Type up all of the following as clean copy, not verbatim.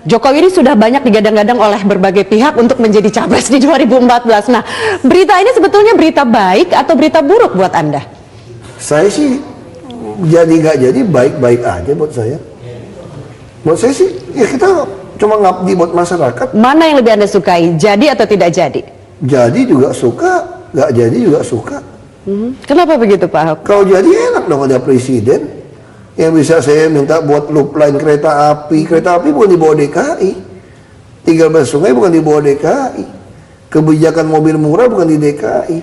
Jokowi ini sudah banyak digadang-gadang oleh berbagai pihak untuk menjadi capres di 2014. Nah, berita ini sebetulnya berita baik atau berita buruk buat Anda? Saya sih jadi nggak jadi baik-baik aja buat saya. Buat saya sih ya kita cuma ngabdi buat masyarakat. Mana yang lebih Anda sukai, jadi atau tidak jadi? Jadi juga suka, nggak jadi juga suka. Kenapa begitu Pak Ahok? Kalau jadi enak dong ada presiden yang bisa saya minta buat loop line kereta api. Kereta api bukan di bawah DKI, 13 sungai bukan di bawah DKI, kebijakan mobil murah bukan di DKI.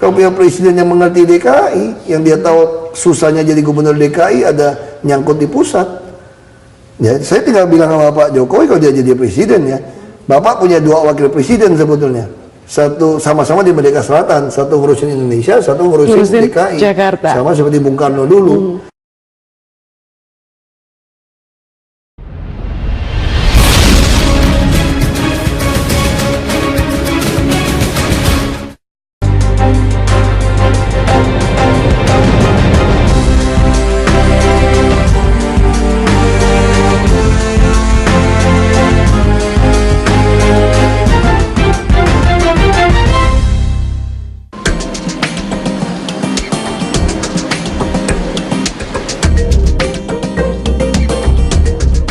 Kalau punya presiden yang mengerti DKI, yang dia tahu susahnya jadi gubernur DKI ada nyangkut di pusat. Ya, saya tinggal bilang sama Pak Jokowi kalau dia jadi presiden ya, Bapak punya 2 wakil presiden sebetulnya. Satu sama-sama di Merdeka Selatan, satu ngurusin Indonesia, satu ngurusin DKI. Jakarta. Sama seperti Bung Karno dulu.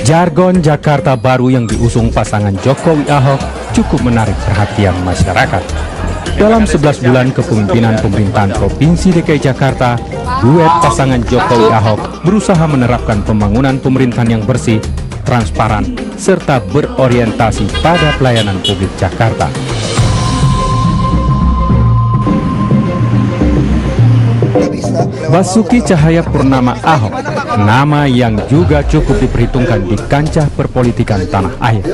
Jargon Jakarta Baru yang diusung pasangan Jokowi Ahok cukup menarik perhatian masyarakat. Dalam 11 bulan kepemimpinan pemerintahan Provinsi DKI Jakarta, duet pasangan Jokowi Ahok berusaha menerapkan pembangunan pemerintahan yang bersih, transparan, serta berorientasi pada pelayanan publik Jakarta. Basuki Cahayapurnama Ahok, nama yang juga cukup diperhitungkan di kancah perpolitikan tanah air.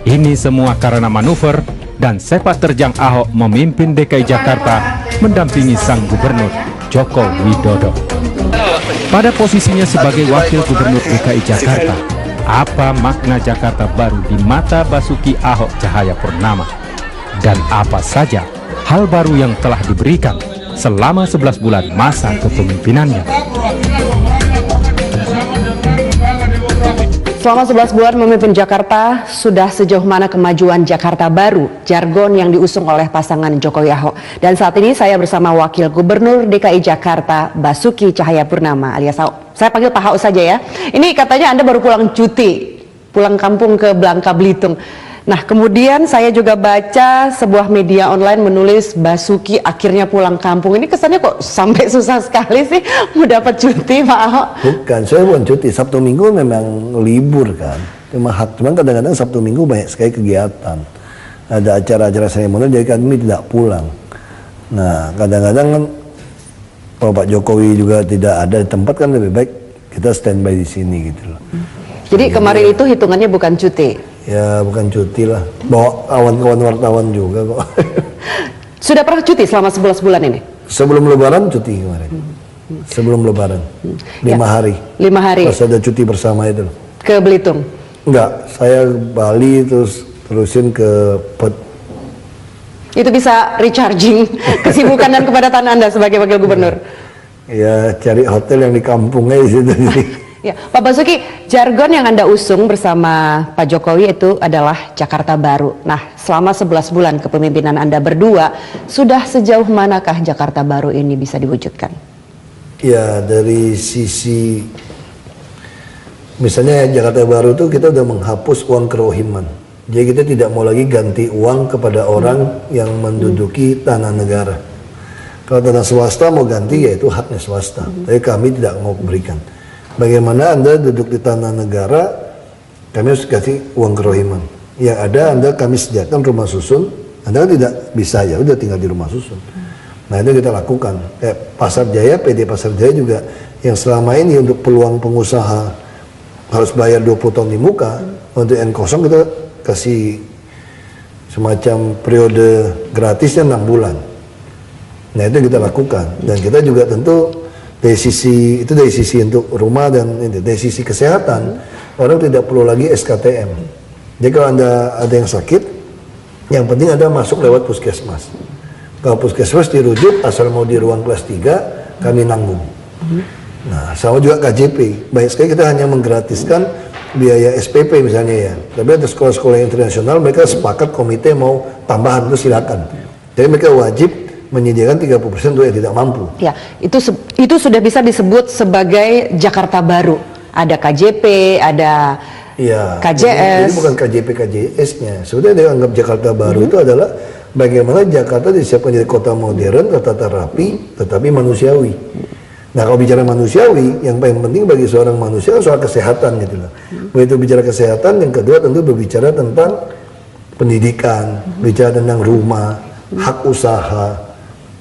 Ini semua karena manuver dan sepak terjang Ahok memimpin DKI Jakarta mendampingi sang gubernur Joko Widodo. Pada posisinya sebagai wakil gubernur DKI Jakarta, apa makna Jakarta Baru di mata Basuki Ahok Cahayapurnama? Dan apa saja hal baru yang telah diberikan selama 11 bulan masa kepemimpinannya? Selama 11 bulan memimpin Jakarta, sudah sejauh mana kemajuan Jakarta Baru, jargon yang diusung oleh pasangan Jokowi Ahok. Dan saat ini saya bersama Wakil Gubernur DKI Jakarta, Basuki Cahayapurnama alias Ahok. Saya panggil Pak Ahok saja ya. Ini katanya Anda baru pulang cuti, pulang kampung ke Bangka Belitung. Nah, kemudian saya juga baca sebuah media online menulis Basuki akhirnya pulang kampung. Ini kesannya kok sampai susah sekali sih mau dapat cuti, Pak Ahok? Bukan, saya bukan cuti. Sabtu Minggu memang libur kan. Cuman kadang-kadang Sabtu Minggu banyak sekali kegiatan. Ada acara-acara seremonial, jadi kami tidak pulang. Nah, kadang-kadang kan kalau Pak Jokowi juga tidak ada di tempat kan lebih baik kita standby di sini gitu loh. Jadi kemarin itu hitungannya bukan cuti? Ya bukan cuti lah, bawa kawan-kawan wartawan juga kok. Sudah pernah cuti selama 11 bulan ini? Sebelum Lebaran cuti kemarin. Sebelum Lebaran 5 hari. 5 hari. Pas ada cuti bersama itu. Ke Belitung? Enggak, saya Bali terusin ke Perth. Itu bisa recharging kesibukan dan kepadatan Anda sebagai wakil gubernur? Ya cari hotel yang di kampungnya di situ. Ya, Pak Basuki, jargon yang Anda usung bersama Pak Jokowi itu adalah Jakarta Baru. Nah, selama 11 bulan kepemimpinan Anda berdua, sudah sejauh manakah Jakarta Baru ini bisa diwujudkan? Ya, dari sisi, misalnya Jakarta Baru itu kita udah menghapus uang kerohiman. Jadi kita tidak mau lagi ganti uang kepada orang yang menduduki tanah negara. Kalau tanah swasta mau ganti, ya itu haknya swasta. Tapi kami tidak mau berikan. Bagaimana Anda duduk di tanah negara, kami harus kasih uang kerohiman. Yang ada Anda kami sediakan rumah susun, Anda tidak bisa ya udah tinggal di rumah susun. Nah itu kita lakukan. Kayak Pasar Jaya, PD Pasar Jaya juga yang selama ini untuk peluang pengusaha harus bayar 20 tahun di muka, untuk N0 kita kasih semacam periode gratisnya 6 bulan. Nah itu kita lakukan. Dan kita juga tentu dari sisi untuk rumah dan dari sisi kesehatan orang tidak perlu lagi SKTM. Jadi kalau ada yang sakit, yang penting Anda masuk lewat puskesmas. Kalau puskesmas dirujuk asal mau di ruang kelas 3 kami nanggung. Nah sama juga KJP, baik sekali kita hanya menggratiskan biaya SPP misalnya ya. Tapi ada sekolah-sekolah internasional mereka sepakat komite mau tambahan, itu silakan. Jadi mereka wajib menyediakan 30% untuk yang tidak mampu. Ya, itu sudah bisa disebut sebagai Jakarta Baru. Ada KJP, ada Iya. KJS. Jadi bukan KJP KJS-nya. Sebenarnya dianggap Jakarta Baru itu adalah bagaimana Jakarta disiapkan jadi kota modern, tertata rapi, tetapi manusiawi. Nah kalau bicara manusiawi, yang paling penting bagi seorang manusia soal kesehatan gitu loh. Begitu bicara kesehatan, yang kedua tentu berbicara tentang pendidikan, bicara tentang rumah, hak usaha.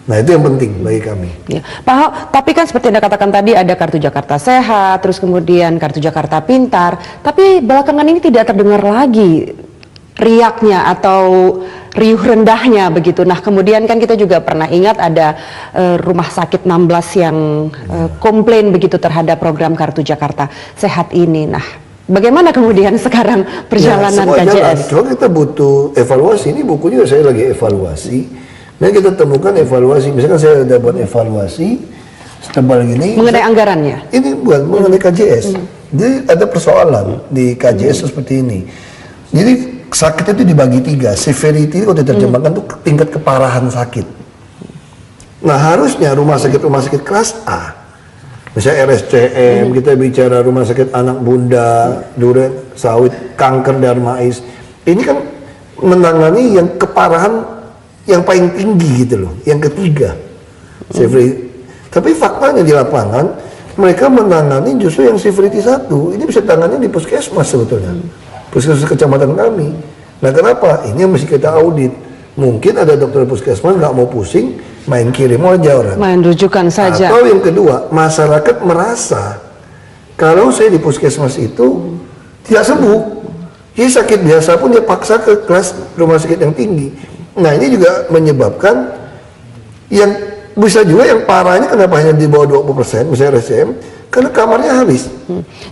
Nah itu yang penting bagi kami. Ya. Pak Ahok, tapi kan seperti Anda katakan tadi ada Kartu Jakarta Sehat, terus kemudian Kartu Jakarta Pintar, tapi belakangan ini tidak terdengar lagi riaknya atau riuh rendahnya begitu. Nah kemudian kan kita juga pernah ingat ada rumah sakit 16 yang komplain begitu terhadap program Kartu Jakarta Sehat ini. Nah bagaimana kemudian sekarang perjalanan ya, KJS? Cuma kita butuh evaluasi, ini bukunya saya lagi evaluasi. Nah kita temukan evaluasi, misalkan saya ada buat evaluasi setebal gini. Mengenai anggarannya? Ini bukan mengenai KJS. Jadi ada persoalan di KJS seperti ini. Jadi sakit itu dibagi 3. Severity kalau diterjemahkan itu tingkat keparahan sakit. Nah harusnya rumah sakit kelas A, misalnya RSCM, kita bicara rumah sakit anak bunda, duren, sawit, kanker, darmais. Ini kan menangani yang keparahan yang paling tinggi gitu loh, yang ketiga. Tapi faktanya di lapangan mereka menangani justru yang severity 1. Ini bisa tangannya di puskesmas sebetulnya, puskesmas kecamatan kami. Nah kenapa? Ini yang mesti kita audit. Mungkin ada dokter puskesmas nggak mau pusing, main kirim aja orang. Main rujukan saja. Atau yang kedua, masyarakat merasa kalau saya di puskesmas itu tidak sembuh, jadi sakit biasa pun dia paksa ke kelas rumah sakit yang tinggi. Nah ini juga menyebabkan yang bisa juga yang parahnya kenapa hanya di bawah 20%, misalnya RSCM, karena kamarnya habis.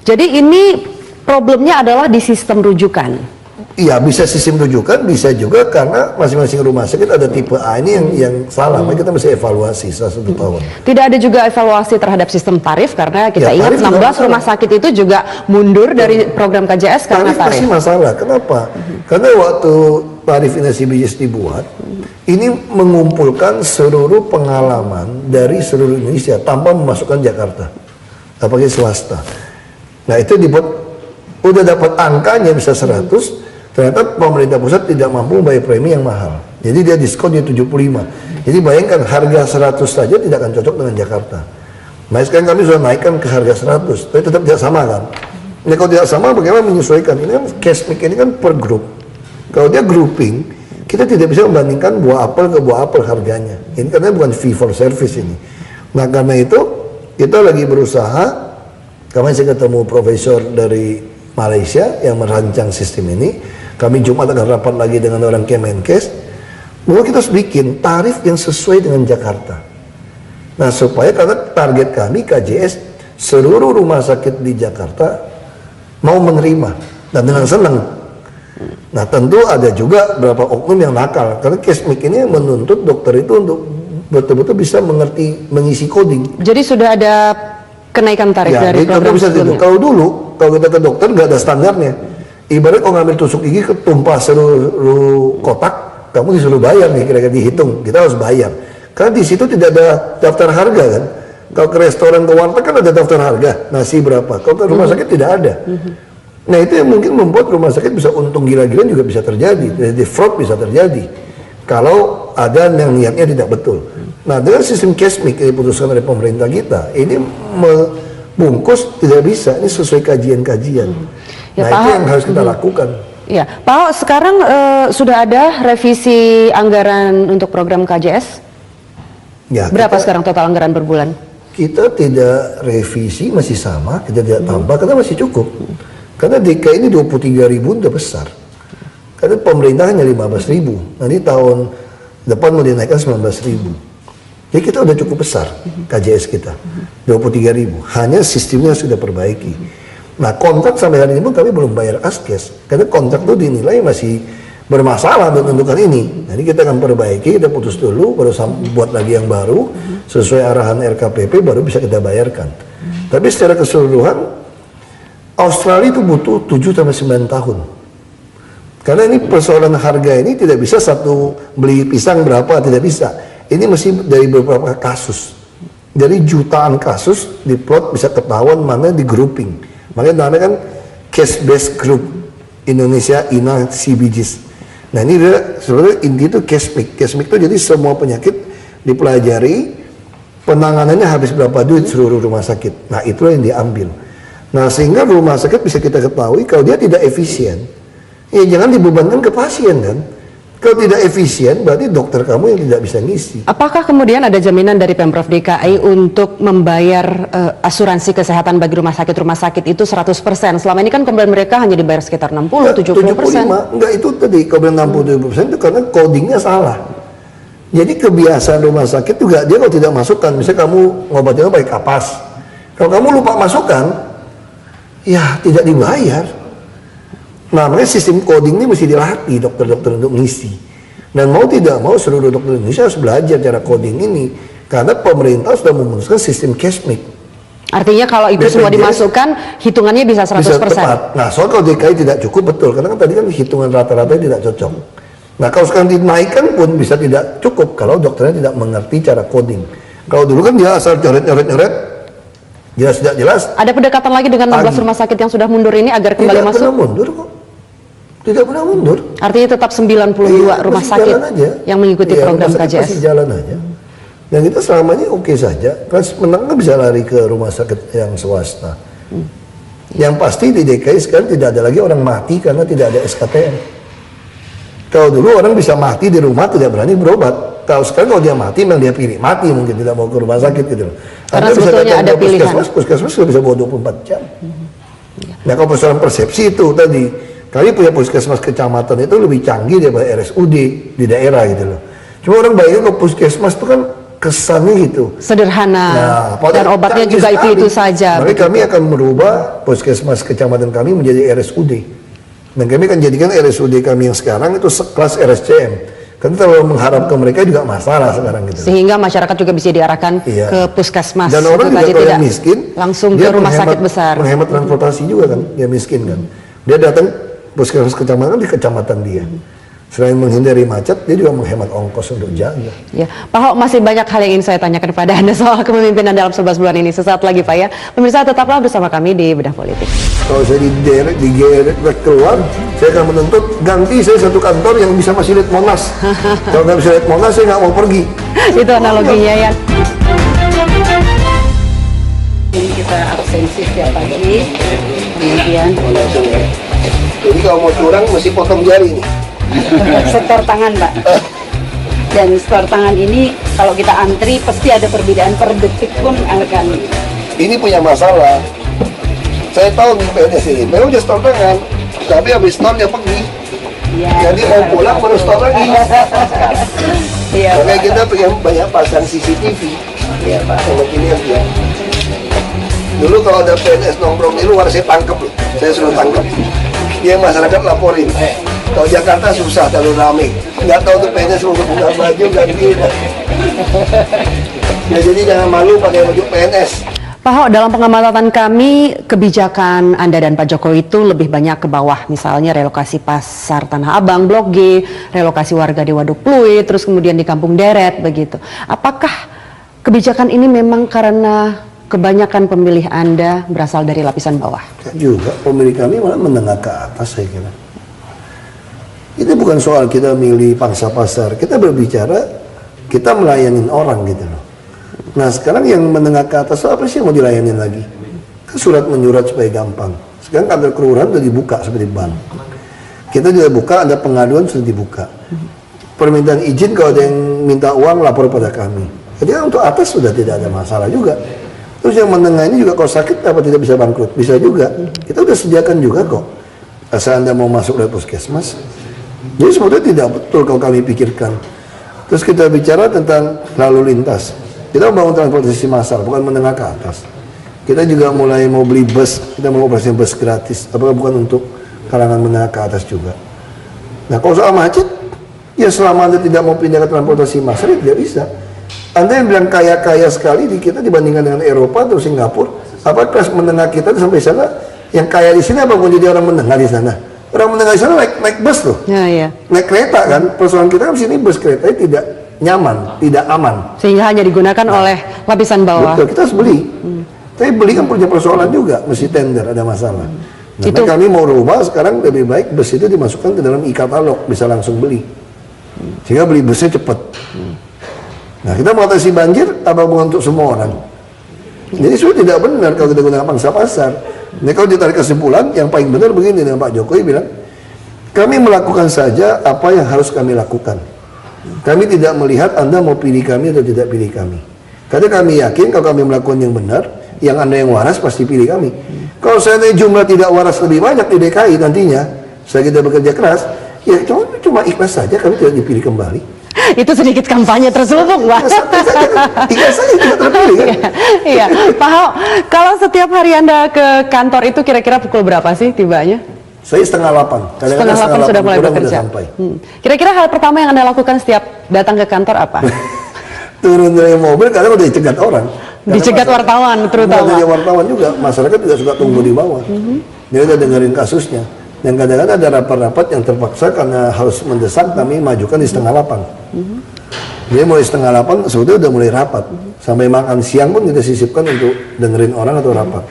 Jadi ini problemnya adalah di sistem rujukan. Iya, bisa sistem rujukan, bisa juga karena masing-masing rumah sakit ada tipe A ini yang salah. Makanya kita mesti evaluasi setelah 1 tahun. Tidak ada juga evaluasi terhadap sistem tarif karena kita Ya, ingat 16 rumah sakit itu juga mundur dari program KJS karena Tarif tarif. pasti masalah. Kenapa? Karena waktu tarif inasi BPJS dibuat, ini mengumpulkan seluruh pengalaman dari seluruh Indonesia tanpa memasukkan Jakarta, apalagi swasta. Nah itu dibuat, udah dapat angkanya bisa 100, ternyata pemerintah pusat tidak mampu bayar premi yang mahal. Jadi dia diskon di 75. Jadi bayangkan harga 100 saja tidak akan cocok dengan Jakarta. Nah sekarang kami sudah naikkan ke harga 100, tapi tetap tidak sama kan. Nah kalau tidak sama bagaimana menyesuaikan? Ini kan case mix ini kan per grup. Kalau dia grouping, kita tidak bisa membandingkan buah apel ke buah apel harganya. Ini karena bukan fee for service ini. Nah karena itu kita lagi berusaha. Kemarin saya ketemu profesor dari Malaysia yang merancang sistem ini. Kami Jumat akan rapat lagi dengan orang Kemenkes. Bahwa kita harus bikin tarif yang sesuai dengan Jakarta. Nah supaya karena target kami KJS seluruh rumah sakit di Jakarta mau menerima dan dengan senang. Nah tentu ada juga beberapa oknum yang nakal karena case mix ini menuntut dokter itu untuk betul-betul bisa mengerti mengisi coding. Jadi sudah ada kenaikan tarif Ya, dari program bisa sebelumnya. Kalau dulu kalau kita ke dokter nggak ada standarnya. Ibarat kalau ngambil tusuk gigi ketumpah seluruh kotak, kamu disuruh bayar nih kira-kira dihitung. Kita harus bayar. Karena di situ tidak ada daftar harga kan. Kalau ke restoran ke warteg kan ada daftar harga, nasi berapa. Kalau ke rumah sakit tidak ada. Nah itu yang mungkin membuat rumah sakit bisa untung gila-gilaan juga bisa terjadi. Jadi fraud bisa terjadi. Kalau ada yang niatnya tidak betul. Nah dengan sistem case mix yang diputuskan oleh pemerintah kita, ini membungkus tidak bisa. Ini sesuai kajian-kajian. Ya, Nah Pak itu yang harus kita lakukan. Ya, Pak Ahok, sekarang sudah ada revisi anggaran untuk program KJS? Ya, Berapa sekarang total anggaran per bulan? Kita tidak revisi, masih sama, kita tidak tambah, karena masih cukup. Karena DKI ini 23.000 udah besar. Karena pemerintah hanya 15.000. Nanti tahun depan mau dinaikkan 19.000. Jadi kita udah cukup besar KJS kita, 23.000. Hanya sistemnya sudah perbaiki. Nah kontrak sampai hari ini pun kami belum bayar askes. Karena kontrak itu dinilai masih bermasalah untuk menentukan ini. Jadi kita akan perbaiki, kita putus dulu, baru buat lagi yang baru sesuai arahan RKPP, baru bisa kita bayarkan. Tapi secara keseluruhan Australia itu butuh 7-9 tahun. Karena ini persoalan harga ini tidak bisa satu beli pisang berapa, tidak bisa. Ini mesti dari beberapa kasus. Dari jutaan kasus diplot bisa ketahuan mana di grouping. Makanya namanya kan case based group Indonesia INA CBGs. Nah ini sebenarnya inti itu case mix. Case mix itu jadi semua penyakit dipelajari, penanganannya habis berapa duit seluruh rumah sakit. Nah itulah yang diambil. Nah sehingga rumah sakit bisa kita ketahui kalau dia tidak efisien, ya jangan dibebankan ke pasien kan. Kalau tidak efisien berarti dokter kamu yang tidak bisa ngisi. Apakah kemudian ada jaminan dari Pemprov DKI untuk membayar asuransi kesehatan bagi rumah sakit itu 100%? Selama ini kan komplain mereka hanya dibayar sekitar 60-70%. 75, enggak itu tadi komplain 60-70% itu karena codingnya salah. Jadi kebiasaan rumah sakit juga dia kalau tidak masukkan, misalnya kamu ngobatinnya pakai kapas, kalau kamu lupa masukkan, ya tidak dibayar. Nah, makanya sistem coding ini mesti dilatih dokter-dokter untuk ngisi. Dan mau tidak mau seluruh dokter Indonesia harus belajar cara coding ini karena pemerintah sudah memutuskan sistem cash mix. Artinya kalau itu semua dimasukkan, hitungannya bisa 100%. Bisa tepat. Nah, soal kalau DKI tidak cukup betul karena kan tadi kan hitungan rata-rata tidak cocok. Nah, kalau sekarang dinaikkan pun bisa tidak cukup kalau dokternya tidak mengerti cara coding. Kalau dulu kan dia asal coret-coret, jelas tidak jelas. Ada pendekatan lagi dengan 16 rumah sakit yang sudah mundur ini agar kembali masuk? Tidak pernah mundur kok. Tidak pernah mundur. Artinya tetap 92 rumah sakit yang mengikuti program KJS. Masih jalan aja. Dan kita selamanya oke saja. Pas menang kan bisa lari ke rumah sakit yang swasta. Yang pasti di DKI sekarang tidak ada lagi orang mati karena tidak ada SKTM. Kalau dulu orang bisa mati di rumah tidak berani berobat. Kalau sekarang kalau dia mati memang dia pilih mati, mungkin tidak mau ke rumah sakit gitu loh. Karena sebetulnya ada pilihan. Puskesmas sudah bisa bawa 24 jam. Nah kalau persoalan persepsi itu tadi, kami punya puskesmas kecamatan itu lebih canggih daripada RSUD di daerah gitu loh. Cuma orang bayangin kalau puskesmas itu kan kesannya gitu. Sederhana. Dan obatnya juga itu saja. Maka kami akan merubah puskesmas kecamatan kami menjadi RSUD. Dan kami akan jadikan RSUD kami yang sekarang itu sekelas RSCM. Karena kalau mengharapkan mereka juga masalah sekarang gitu. Sehingga masyarakat juga bisa diarahkan ke puskesmas. Dan orang juga kalau yang miskin, langsung ke rumah sakit besar. Menghemat transportasi juga kan, yang miskin kan. Dia datang puskesmas kecamatan di kecamatan dia. Selain menghindari macet, dia juga menghemat ongkos untuk jaga. Ya, Pak Ho, masih banyak hal yang ingin saya tanyakan kepada Anda soal kepemimpinan dalam 11 bulan ini. Sesaat lagi Pak ya. Pemirsa tetaplah bersama kami di Bedah Politik. Kalau saya digeret keluar, saya akan menuntut ganti saya satu kantor yang bisa masih lihat Monas. Kalau nggak bisa lihat Monas, saya nggak mau pergi. Itu analoginya ya. Ini kita absensi setiap pagi, kemudian Jadi kalau mau curang, mesti potong jari nih. setor tangan, Pak. Dan setor tangan ini kalau kita antri pasti ada perbedaan per detik pun akan. Ini punya masalah. Saya tahu nih PNS ini, memang udah setor tangan, tapi habis setor dia pergi. Ya. Jadi mau pulang baru setor lagi. Iya, Makanya Pak. kita pengen banyak pasang CCTV. Iya, Pak. Sama gini ya. Dulu kalau ada PNS nongkrong di luar, saya tangkep loh. Saya suruh tangkep. Dia masyarakat laporin. Kalau Jakarta susah, terlalu rame. Nggak tahu tuh PNS untuk buka baju ganti. Ya jadi jangan malu pakai baju PNS. Pak Ho, dalam pengamatan kami, kebijakan Anda dan Pak Jokowi itu lebih banyak ke bawah. Misalnya relokasi pasar Tanah Abang, Blok G, relokasi warga di Waduk Pluit, terus kemudian di Kampung Deret, begitu. Apakah kebijakan ini memang karena kebanyakan pemilih Anda berasal dari lapisan bawah? Juga pemilih kami malah menengah ke atas saya kira. Itu bukan soal kita milih pangsa pasar, kita berbicara kita melayanin orang gitu loh. Nah sekarang yang menengah ke atas apa sih yang mau dilayanin lagi? Kan surat menyurat supaya gampang. Sekarang kantor kelurahan sudah dibuka seperti bank. Kita juga buka, ada pengaduan sudah dibuka. Permintaan izin kalau ada yang minta uang lapor pada kami. Jadi kan untuk atas sudah tidak ada masalah juga. Terus yang menengah ini juga kalau sakit apa tidak bisa bangkrut? Bisa juga. Kita udah sediakan juga kok. Asal Anda mau masuk dari puskesmas. Jadi sebetulnya tidak betul kalau kami pikirkan. Terus kita bicara tentang lalu lintas. Kita membangun transportasi massal, bukan menengah ke atas. Kita juga mulai mau beli bus, kita mau operasi bus gratis. Apakah bukan untuk kalangan menengah ke atas juga? Nah kalau soal macet, ya selama Anda tidak mau pindah ke transportasi massal, ya tidak bisa. Anda yang bilang kaya-kaya sekali di kita dibandingkan dengan Eropa atau Singapura, apa kelas menengah kita sampai sana Yang kaya di sini apa mau jadi orang menengah di sana? Orang menengah di sana naik bus tuh, Ya, ya. naik kereta kan. Persoalan kita kan di sini bus keretanya tidak nyaman, tidak aman. Sehingga hanya digunakan oleh lapisan bawah. Betul, kita harus beli. Tapi beli kan punya persoalan juga, mesti tender, ada masalah. Nah, Itu- kami mau rubah sekarang lebih baik bus itu dimasukkan ke dalam e-katalog, bisa langsung beli. Sehingga beli busnya cepat. Nah, kita mengatasi banjir apa bukan untuk semua orang? Jadi sudah tidak benar kalau kita gunakan pangsa pasar. Ini kalau ditarik kesimpulan, yang paling benar begini dengan Pak Jokowi bilang, kami melakukan saja apa yang harus kami lakukan. Kami tidak melihat Anda mau pilih kami atau tidak pilih kami. Karena kami yakin kalau kami melakukan yang benar, yang Anda yang waras pasti pilih kami. Kalau seandainya jumlah tidak waras lebih banyak di DKI nantinya, saya kita bekerja keras, ya cuma ikhlas saja kami tidak dipilih kembali. Itu sedikit kampanye terselubung, Pak. Ikhlas saja tidak terpilih kan? Iya, Pak Ho, kalau setiap hari Anda ke kantor itu kira-kira pukul berapa sih tibanya? Saya setengah 8. Setengah 8 sudah mulai kurang bekerja. udah sampai. Kira-kira hal pertama yang Anda lakukan setiap datang ke kantor apa? Turun dari mobil kadang udah dicegat orang. Karena Dicegat masyarakat- wartawan terutama. Bukan hanya wartawan juga, masyarakat juga suka tunggu di bawah. Dia udah dengerin kasusnya. Dan kadang-kadang ada rapat-rapat yang terpaksa karena harus mendesak kami majukan di setengah 8. Jadi mulai setengah 8 sebetulnya udah mulai rapat. Sampai makan siang pun kita sisipkan untuk dengerin orang atau rapat.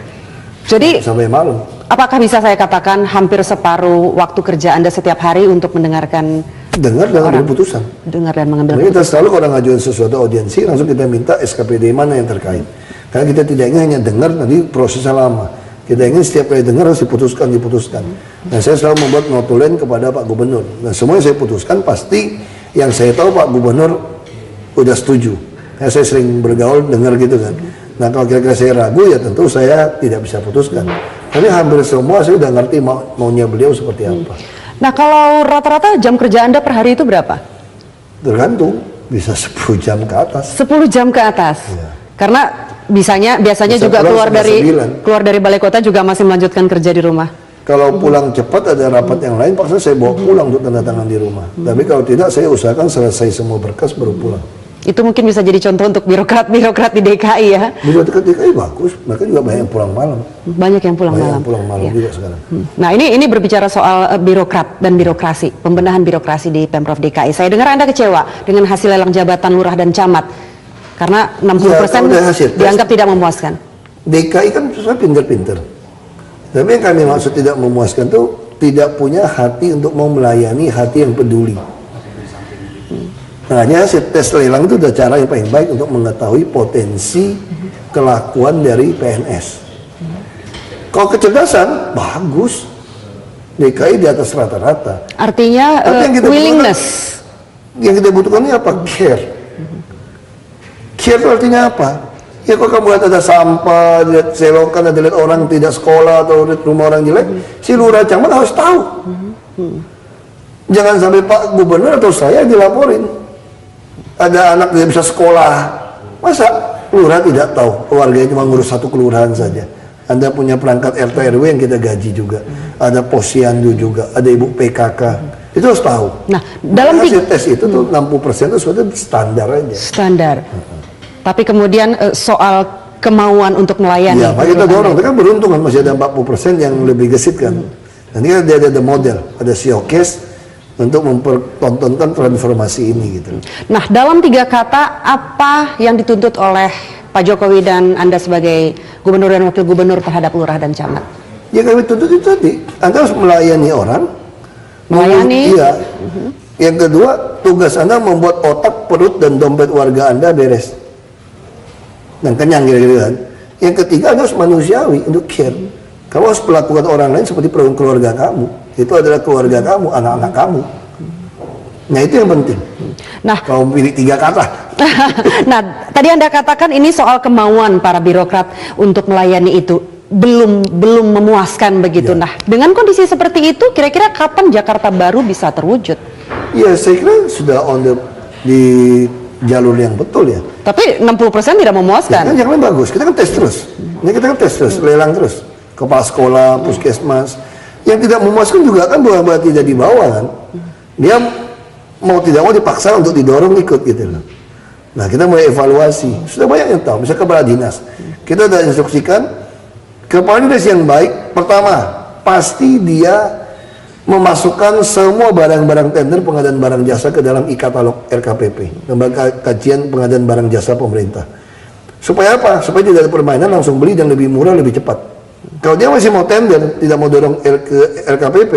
Jadi, Sampai malam. apakah bisa saya katakan hampir separuh waktu kerja Anda setiap hari untuk mendengarkan, Dengar dan ambil putusan. dengar dan mengambil Jadi kita selalu kalau ngajuin sesuatu audiensi langsung kita minta SKPD mana yang terkait. Karena kita tidak ingin hanya dengar nanti prosesnya lama. Kita ingin setiap kali dengar harus diputuskan. Dan saya selalu membuat notulen kepada Pak Gubernur. Dan semua yang saya putuskan pasti yang saya tahu Pak Gubernur udah setuju. Karena saya sering bergaul dengar gitu kan. Nah kalau kira-kira saya ragu ya tentu saya tidak bisa putuskan. Tapi hampir semua saya udah ngerti maunya beliau seperti apa. Nah, kalau rata-rata jam kerja Anda per hari itu berapa? Tergantung, bisa 10 jam ke atas. 10 jam ke atas. Iya. Karena biasanya Bisa juga pulang keluar dari 9. balai kota juga masih melanjutkan kerja di rumah. Kalau pulang cepat ada rapat yang lain, paksa saya bawa pulang untuk tanda tangan di rumah. Tapi kalau tidak, saya usahakan selesai semua berkas baru pulang. Itu mungkin bisa jadi contoh untuk birokrat-birokrat di DKI ya. Di dekat DKI bagus, mereka juga banyak yang pulang malam. Banyak yang pulang Banyak malam. yang pulang malam Iya. juga sekarang. Nah, ini berbicara soal birokrat dan birokrasi, pembenahan birokrasi di Pemprov DKI. Saya dengar Anda kecewa dengan hasil lelang jabatan lurah dan camat. Karena 60% kalau dari hasil tes- dianggap tidak memuaskan. DKI kan sebenarnya pinter-pinter. Tapi yang kami maksud tidak memuaskan itu tidak punya hati untuk mau melayani hati yang peduli. Makanya hasil tes lelang itu udah cara yang paling baik untuk mengetahui potensi kelakuan dari PNS. Kalau kecerdasan, bagus. DKI di atas rata-rata. Artinya Tapi yang kita willingness. Yang kita butuhkan ini apa? Care. Care itu artinya apa? Ya kalau kamu lihat ada sampah, lihat selokan, ada lihat orang tidak sekolah atau lihat rumah orang jelek, si lurah camat harus tahu. Jangan sampai Pak Gubernur atau saya dilaporin. Ada anak tidak bisa sekolah. Masa lurah tidak tahu? Keluarganya cuma ngurus satu kelurahan saja. Anda punya perangkat RT RW yang kita gaji juga. Ada posyandu juga, ada ibu PKK. Itu harus tahu. Nah, dalam hasil tes itu tuh 60% itu sudah standar aja. standar. Tapi kemudian soal kemauan untuk melayani. Iya, makanya kita dorong. Itu kan beruntung kan masih ada 40% yang lebih gesit kan. Nanti kan ada model, ada showcase untuk mempertontonkan transformasi ini gitu. Nah, dalam 3 kata, apa yang dituntut oleh Pak Jokowi dan Anda sebagai gubernur dan wakil gubernur terhadap lurah dan camat? Ya kami tuntut itu tadi, Anda harus melayani orang. Melayani. Iya. Yang kedua, tugas Anda membuat otak, perut, dan dompet warga Anda beres. Dan kenyang kira-kira kan. Yang ketiga, Anda harus manusiawi untuk care. Kamu harus perlakukan orang lain seperti keluarga kamu. Itu adalah keluarga kamu, anak-anak kamu. Nah itu yang penting. Nah, Kalau pilih 3 kata. nah, tadi Anda katakan ini soal kemauan para birokrat untuk melayani itu belum memuaskan begitu. Ya. Nah, dengan kondisi seperti itu, kira-kira kapan Jakarta baru bisa terwujud? Ya saya kira sudah di jalur yang betul ya. Tapi 60% tidak Ya, memuaskan. kan yang lain bagus. Kita kan tes terus. Ini kita kan tes terus, lelang terus. Kepala sekolah, puskesmas. Yang tidak memuaskan juga kan bukan berarti tidak dibawa kan. Dia mau tidak mau dipaksa untuk didorong ikut gitu loh. Nah kita mulai evaluasi. Sudah banyak yang tahu. Misalnya kepala dinas. Kita sudah instruksikan kepala dinas yang baik Pertama, pasti dia memasukkan semua barang-barang tender pengadaan barang jasa ke dalam e-katalog LKPP, Lembaga Kajian Pengadaan Barang Jasa Pemerintah. Supaya apa? Supaya tidak ada permainan, langsung beli dan lebih murah, lebih cepat. Kalau dia masih mau tender, tidak mau dorong ke LKPP,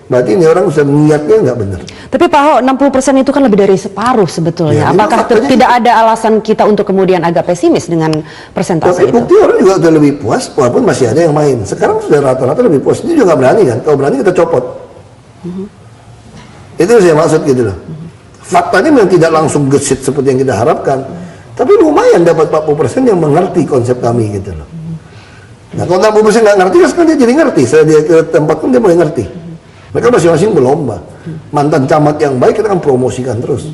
berarti ini orang sudah niatnya nggak benar. Tapi Pak Ahok, 60% itu kan lebih dari separuh sebetulnya. Ya, Apakah faktanya tidak ada alasan kita untuk kemudian agak pesimis dengan persentase Tapi itu? bukti orang juga udah lebih puas, walaupun masih ada yang main. Sekarang sudah rata-rata lebih puas. Ini juga nggak berani kan? Kalau berani kita copot. Itu yang saya maksud gitu loh. Faktanya memang tidak langsung gesit seperti yang kita harapkan. Tapi lumayan dapat 40% yang mengerti konsep kami gitu loh. Nah kalau 60% nggak ngerti, kan dia jadi ngerti. Saya dia ke tempat pun dia mulai ngerti. Mereka masing-masing berlomba. Mantan camat yang baik kita akan promosikan terus.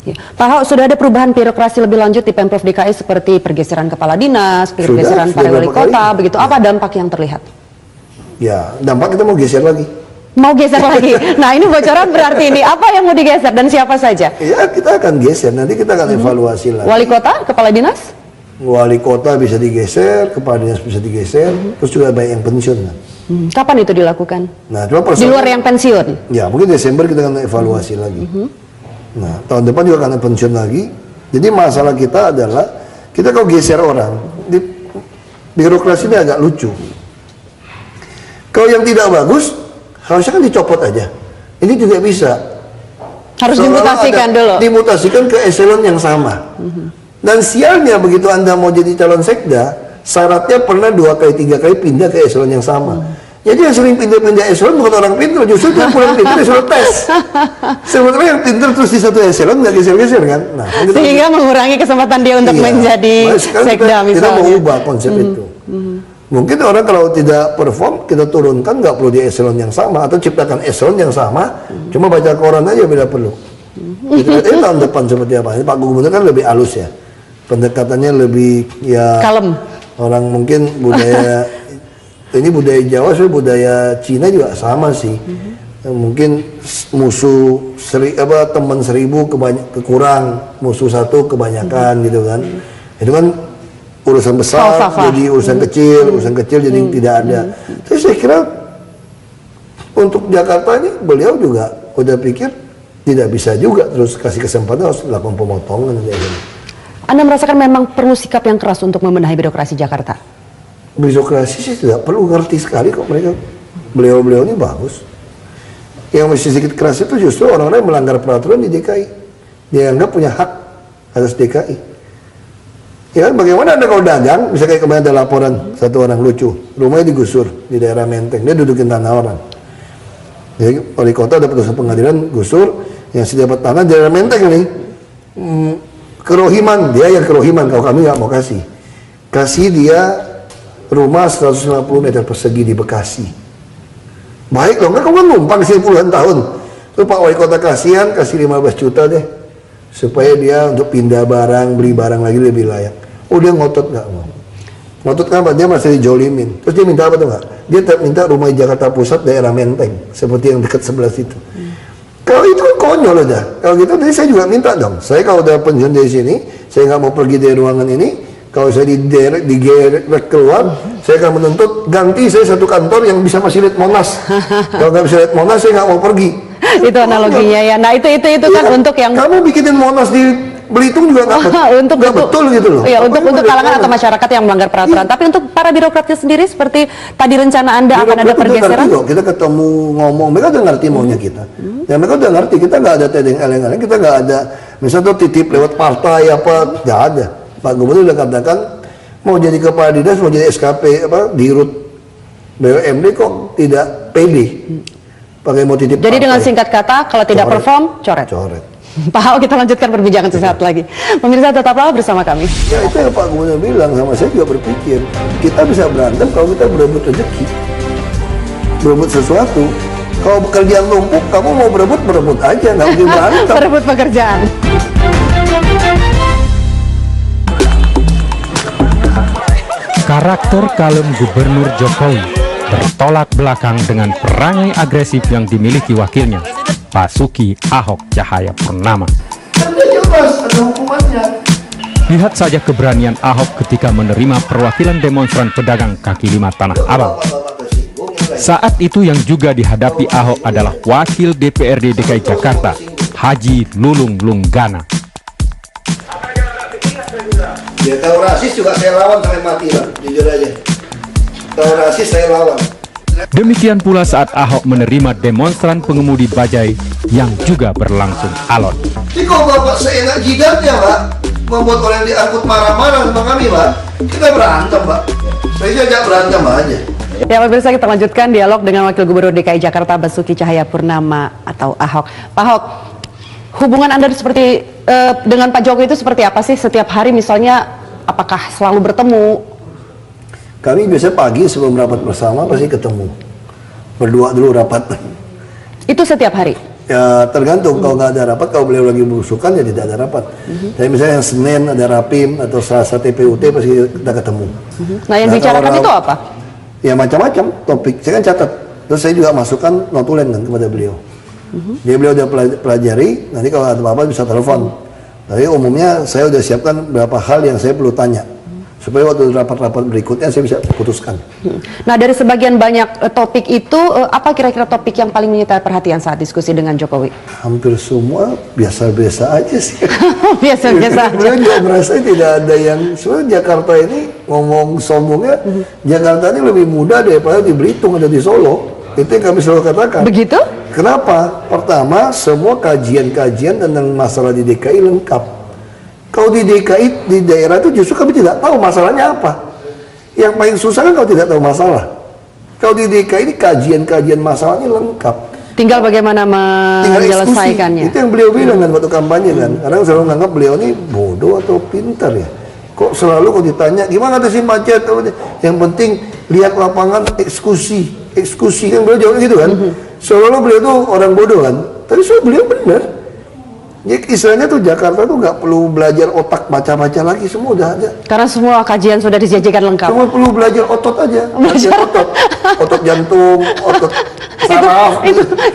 Ya. Pak Ahok, sudah ada perubahan birokrasi lebih lanjut di Pemprov DKI seperti pergeseran kepala dinas, pergeseran para wali kota, begitu. Apa dampak yang terlihat? Ya, dampak kita mau geser lagi. Mau geser lagi. Nah, ini bocoran berarti ini apa yang mau digeser dan siapa saja? Ya, kita akan geser. Nanti kita akan evaluasi lagi. Wali kota, kepala dinas? Wali kota bisa digeser, kepala dinas bisa digeser, terus juga banyak yang pensiun kan. Kapan itu dilakukan? Nah, cuma Di luar yang pensiun? Ya, mungkin Desember kita akan evaluasi lagi. Nah, tahun depan juga akan pensiun lagi. Jadi masalah kita adalah kita kalau geser orang, di birokrasi ini agak lucu. Kalau yang tidak bagus, harusnya kan dicopot aja. Ini juga bisa. Harus Seolah-olah dimutasikan dulu. Dimutasikan ke eselon yang sama. Dan sialnya begitu Anda mau jadi calon sekda, syaratnya pernah 2 kali 3 kali pindah ke eselon yang sama. Jadi yang sering pindah-pindah eselon bukan orang pintar, justru dia pulang pintar disuruh tes. Sebenarnya yang pintar terus di satu eselon nggak geser-geser kan? Nah, Sehingga mengurangi kesempatan dia untuk menjadi sekda misalnya. Kita mau ubah konsep itu. Mungkin orang kalau tidak perform, kita turunkan, nggak perlu di eselon yang sama, atau ciptakan eselon yang sama, cuma baca koran aja bila perlu. Kita lihat tahun depan seperti apa. Ini Pak Gubernur kan lebih halus ya, pendekatannya lebih ya kalem. Orang mungkin budaya ini budaya Jawa, so budaya Cina juga sama sih. Mungkin musuh teman 1000 kekurang, musuh 1 kebanyakan gitu kan. Itu kan urusan besar jadi urusan kecil jadi tidak ada. Jadi saya kira untuk Jakarta ini beliau juga udah pikir tidak bisa juga terus kasih kesempatan, harus lakukan pemotongan. Anda merasakan memang perlu sikap yang keras untuk membenahi birokrasi Jakarta? Birokrasi sih tidak perlu, ngerti sekali kok mereka. Beliau-beliau ini bagus. Yang masih sedikit keras itu justru orang-orang yang melanggar peraturan di DKI. Dia anggap punya hak atas DKI. Ya kan, bagaimana Anda kalau dagang, bisa kayak kemarin ada laporan satu orang lucu, rumahnya digusur di daerah Menteng, dia dudukin tanah orang. Jadi wali kota ada putusan pengadilan gusur, yang sudah dapat tanah di daerah Menteng nih, kerohiman, dia yang kerohiman, kalau kami nggak mau kasih. Kasih dia rumah 150 meter persegi di Bekasi. Baik dong, kan kamu numpang sih puluhan tahun. Terus Pak Wali Kota kasihan, kasih 15 juta deh. Supaya dia untuk pindah barang, beli barang lagi lebih layak. Oh dia ngotot nggak mau. Ngotot kenapa? Dia masih dijolimin. Terus dia minta apa tuh nggak? Dia minta rumah di Jakarta Pusat daerah Menteng. Seperti yang dekat sebelah situ. Kalau itu kan konyol aja. Kalau gitu nanti saya juga minta dong. Saya kalau udah pensiun dari sini, saya nggak mau pergi dari ruangan ini. Kalau saya digerek keluar, saya akan menuntut ganti saya satu kantor yang bisa masih lihat Monas. Kalau nggak bisa lihat Monas, saya nggak mau pergi. Itu analoginya ya. Nah itu kan untuk yang kamu bikinin Monas di Belitung juga nggak betul gitu loh. Iya, untuk kalangan atau masyarakat yang melanggar peraturan. Tapi untuk para birokratnya sendiri seperti tadi rencana Anda akan ada pergeseran. Kita ketemu ngomong, mereka udah ngerti maunya kita. Ya mereka udah ngerti, kita nggak ada tedeng eleng-eleng, kita nggak ada misalnya tuh titip lewat partai apa, nggak ada. Pak Gubernur udah katakan mau jadi kepala dinas, mau jadi SKP Dirut BUMD kok tidak pede pakai mau titip. Jadi partai. dengan singkat kata, kalau tidak perform, coret. Pak Ahok, kita lanjutkan perbincangan sesaat lagi. Pemirsa tetaplah bersama kami. Ya itu yang Pak Gubernur bilang, sama saya juga berpikir kita bisa berantem kalau kita berebut rezeki, berebut sesuatu. Kalau pekerjaan numpuk, kamu mau berebut aja, nggak mungkin berantem. Berebut pekerjaan. Karakter kalem Gubernur Jokowi bertolak belakang dengan perangai agresif yang dimiliki wakilnya, Basuki Ahok Cahayapurnama. Lihat saja keberanian Ahok ketika menerima perwakilan demonstran pedagang kaki lima Tanah Abang. Saat itu yang juga dihadapi Ahok adalah Wakil DPRD DKI Jakarta, Haji Lulung Lunggana. Ya kalau rasis juga saya lawan sampai mati lah, jujur aja. Kalau rasis saya lawan. Demikian pula saat Ahok menerima demonstran pengemudi bajai yang juga berlangsung alot. Jadi kalau Bapak seenak jidatnya, Pak, membuat orang diangkut marah-marah sama kami, Pak, kita berantem, Pak. Saya ajak berantem aja. Ya pemirsa, kita lanjutkan dialog dengan Wakil Gubernur DKI Jakarta Basuki Cahayapurnama atau Ahok. Pak Ahok, hubungan Anda seperti dengan Pak Jokowi itu seperti apa sih setiap hari misalnya? Apakah selalu bertemu? Kami biasa pagi sebelum rapat bersama pasti ketemu. Berdua dulu rapat. Itu setiap hari? Ya tergantung, kalau nggak ada rapat, kalau beliau lagi berusukan ya tidak ada rapat. Tapi misalnya yang Senin ada Rapim atau Selasa TPUT pasti kita ketemu. Nah yang dibicarakan itu apa? Ya macam-macam topik, saya kan catat. Terus saya juga masukkan notulen kan kepada beliau. Jadi beliau udah pelajari, nanti kalau ada apa-apa bisa telepon. Tapi umumnya saya udah siapkan beberapa hal yang saya perlu tanya. Supaya waktu rapat-rapat berikutnya saya bisa putuskan. Nah dari sebagian banyak topik itu, apa kira-kira topik yang paling menyita perhatian saat diskusi dengan Jokowi? Hampir semua biasa-biasa aja sih. Biasa-biasa aja. Beliau juga merasa tidak ada yang, sebenarnya Jakarta ini ngomong sombongnya, Jakarta ini lebih mudah daripada di Belitung ada di Solo. Itu yang kami selalu katakan. Begitu? Kenapa? Pertama, semua kajian-kajian tentang masalah di DKI lengkap. Kalau di DKI, di daerah itu justru kami tidak tahu masalahnya apa. Yang paling susah kan kalau tidak tahu masalah. Kalau di DKI ini kajian-kajian masalahnya lengkap. Tinggal bagaimana menyelesaikannya. Itu yang beliau bilang kan waktu kampanye kan. Kadang selalu menganggap beliau ini bodoh atau pintar ya. Kok selalu kalau ditanya gimana sih macet? Yang penting lihat lapangan eksekusi kan beliau jawab gitu kan. Selalu beliau tuh orang bodoh kan. Tapi soal beliau benar. Ya, istilahnya tuh Jakarta tuh nggak perlu belajar otak baca-baca lagi, semua udah ada. Karena semua kajian sudah dijajikan lengkap. Cuma perlu belajar otot aja, belajar otot jantung, otot saraf.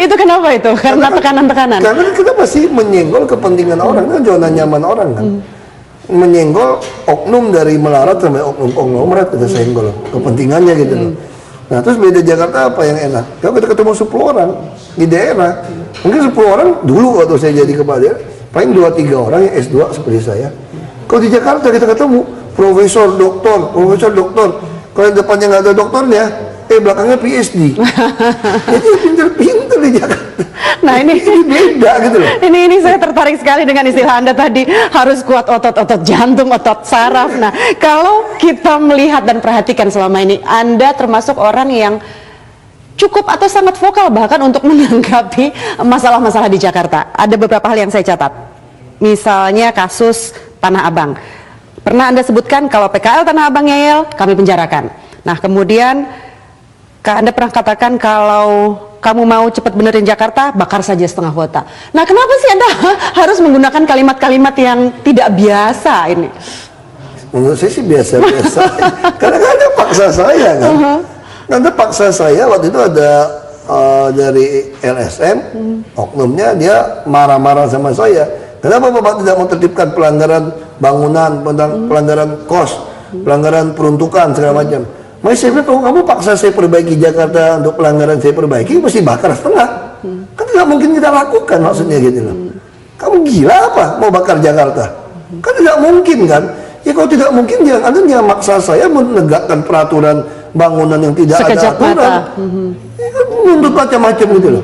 itu kenapa itu? Karena tekanan-tekanan. Karena kita pasti menyenggol kepentingan orang, kan zona nyaman orang kan. Menyenggol oknum dari melarat sampai oknum konglomerat kita senggol kepentingannya gitu loh. Nah terus beda Jakarta apa yang enak? Kalau kita ketemu 10 orang di daerah, mungkin 10 orang dulu waktu saya jadi kepala daerah, paling 2-3 orang yang S2 seperti saya. Kalau di Jakarta kita ketemu profesor, doktor. Kalau yang depannya nggak ada doktornya, belakangnya PhD. Jadi pinter-pinter di Jakarta. Nah ini beda gitu loh. Ini saya tertarik sekali dengan istilah Anda tadi, harus kuat otot jantung, otot saraf. Nah kalau kita melihat dan perhatikan selama ini, Anda termasuk orang yang cukup atau sangat vokal bahkan untuk menanggapi masalah-masalah di Jakarta. Ada beberapa hal yang saya catat. Misalnya kasus Tanah Abang. Pernah Anda sebutkan kalau PKL Tanah Abang ngeyel, kami penjarakan. Nah kemudian Anda pernah katakan kalau kamu mau cepat benerin Jakarta, bakar saja setengah kota. Nah kenapa sih Anda harus menggunakan kalimat-kalimat yang tidak biasa ini? Menurut saya sih biasa-biasa. Karena Anda paksa saya kan. Anda paksa saya, waktu itu ada dari LSM, oknumnya dia marah-marah sama saya. Kenapa Bapak tidak mau tertibkan pelanggaran bangunan, pelanggaran kos, pelanggaran peruntukan segala macam? Mas saya bilang, kalau kamu paksa saya perbaiki Jakarta untuk pelanggaran saya perbaiki, mesti bakar setengah. Kan tidak mungkin kita lakukan maksudnya gitu loh. Kamu gila apa mau bakar Jakarta? Kan tidak mungkin kan? Ya kalau tidak mungkin jangan maksa saya menegakkan peraturan bangunan yang tidak sekejap ada aturan. Ya kan menuntut macam-macam gitu loh.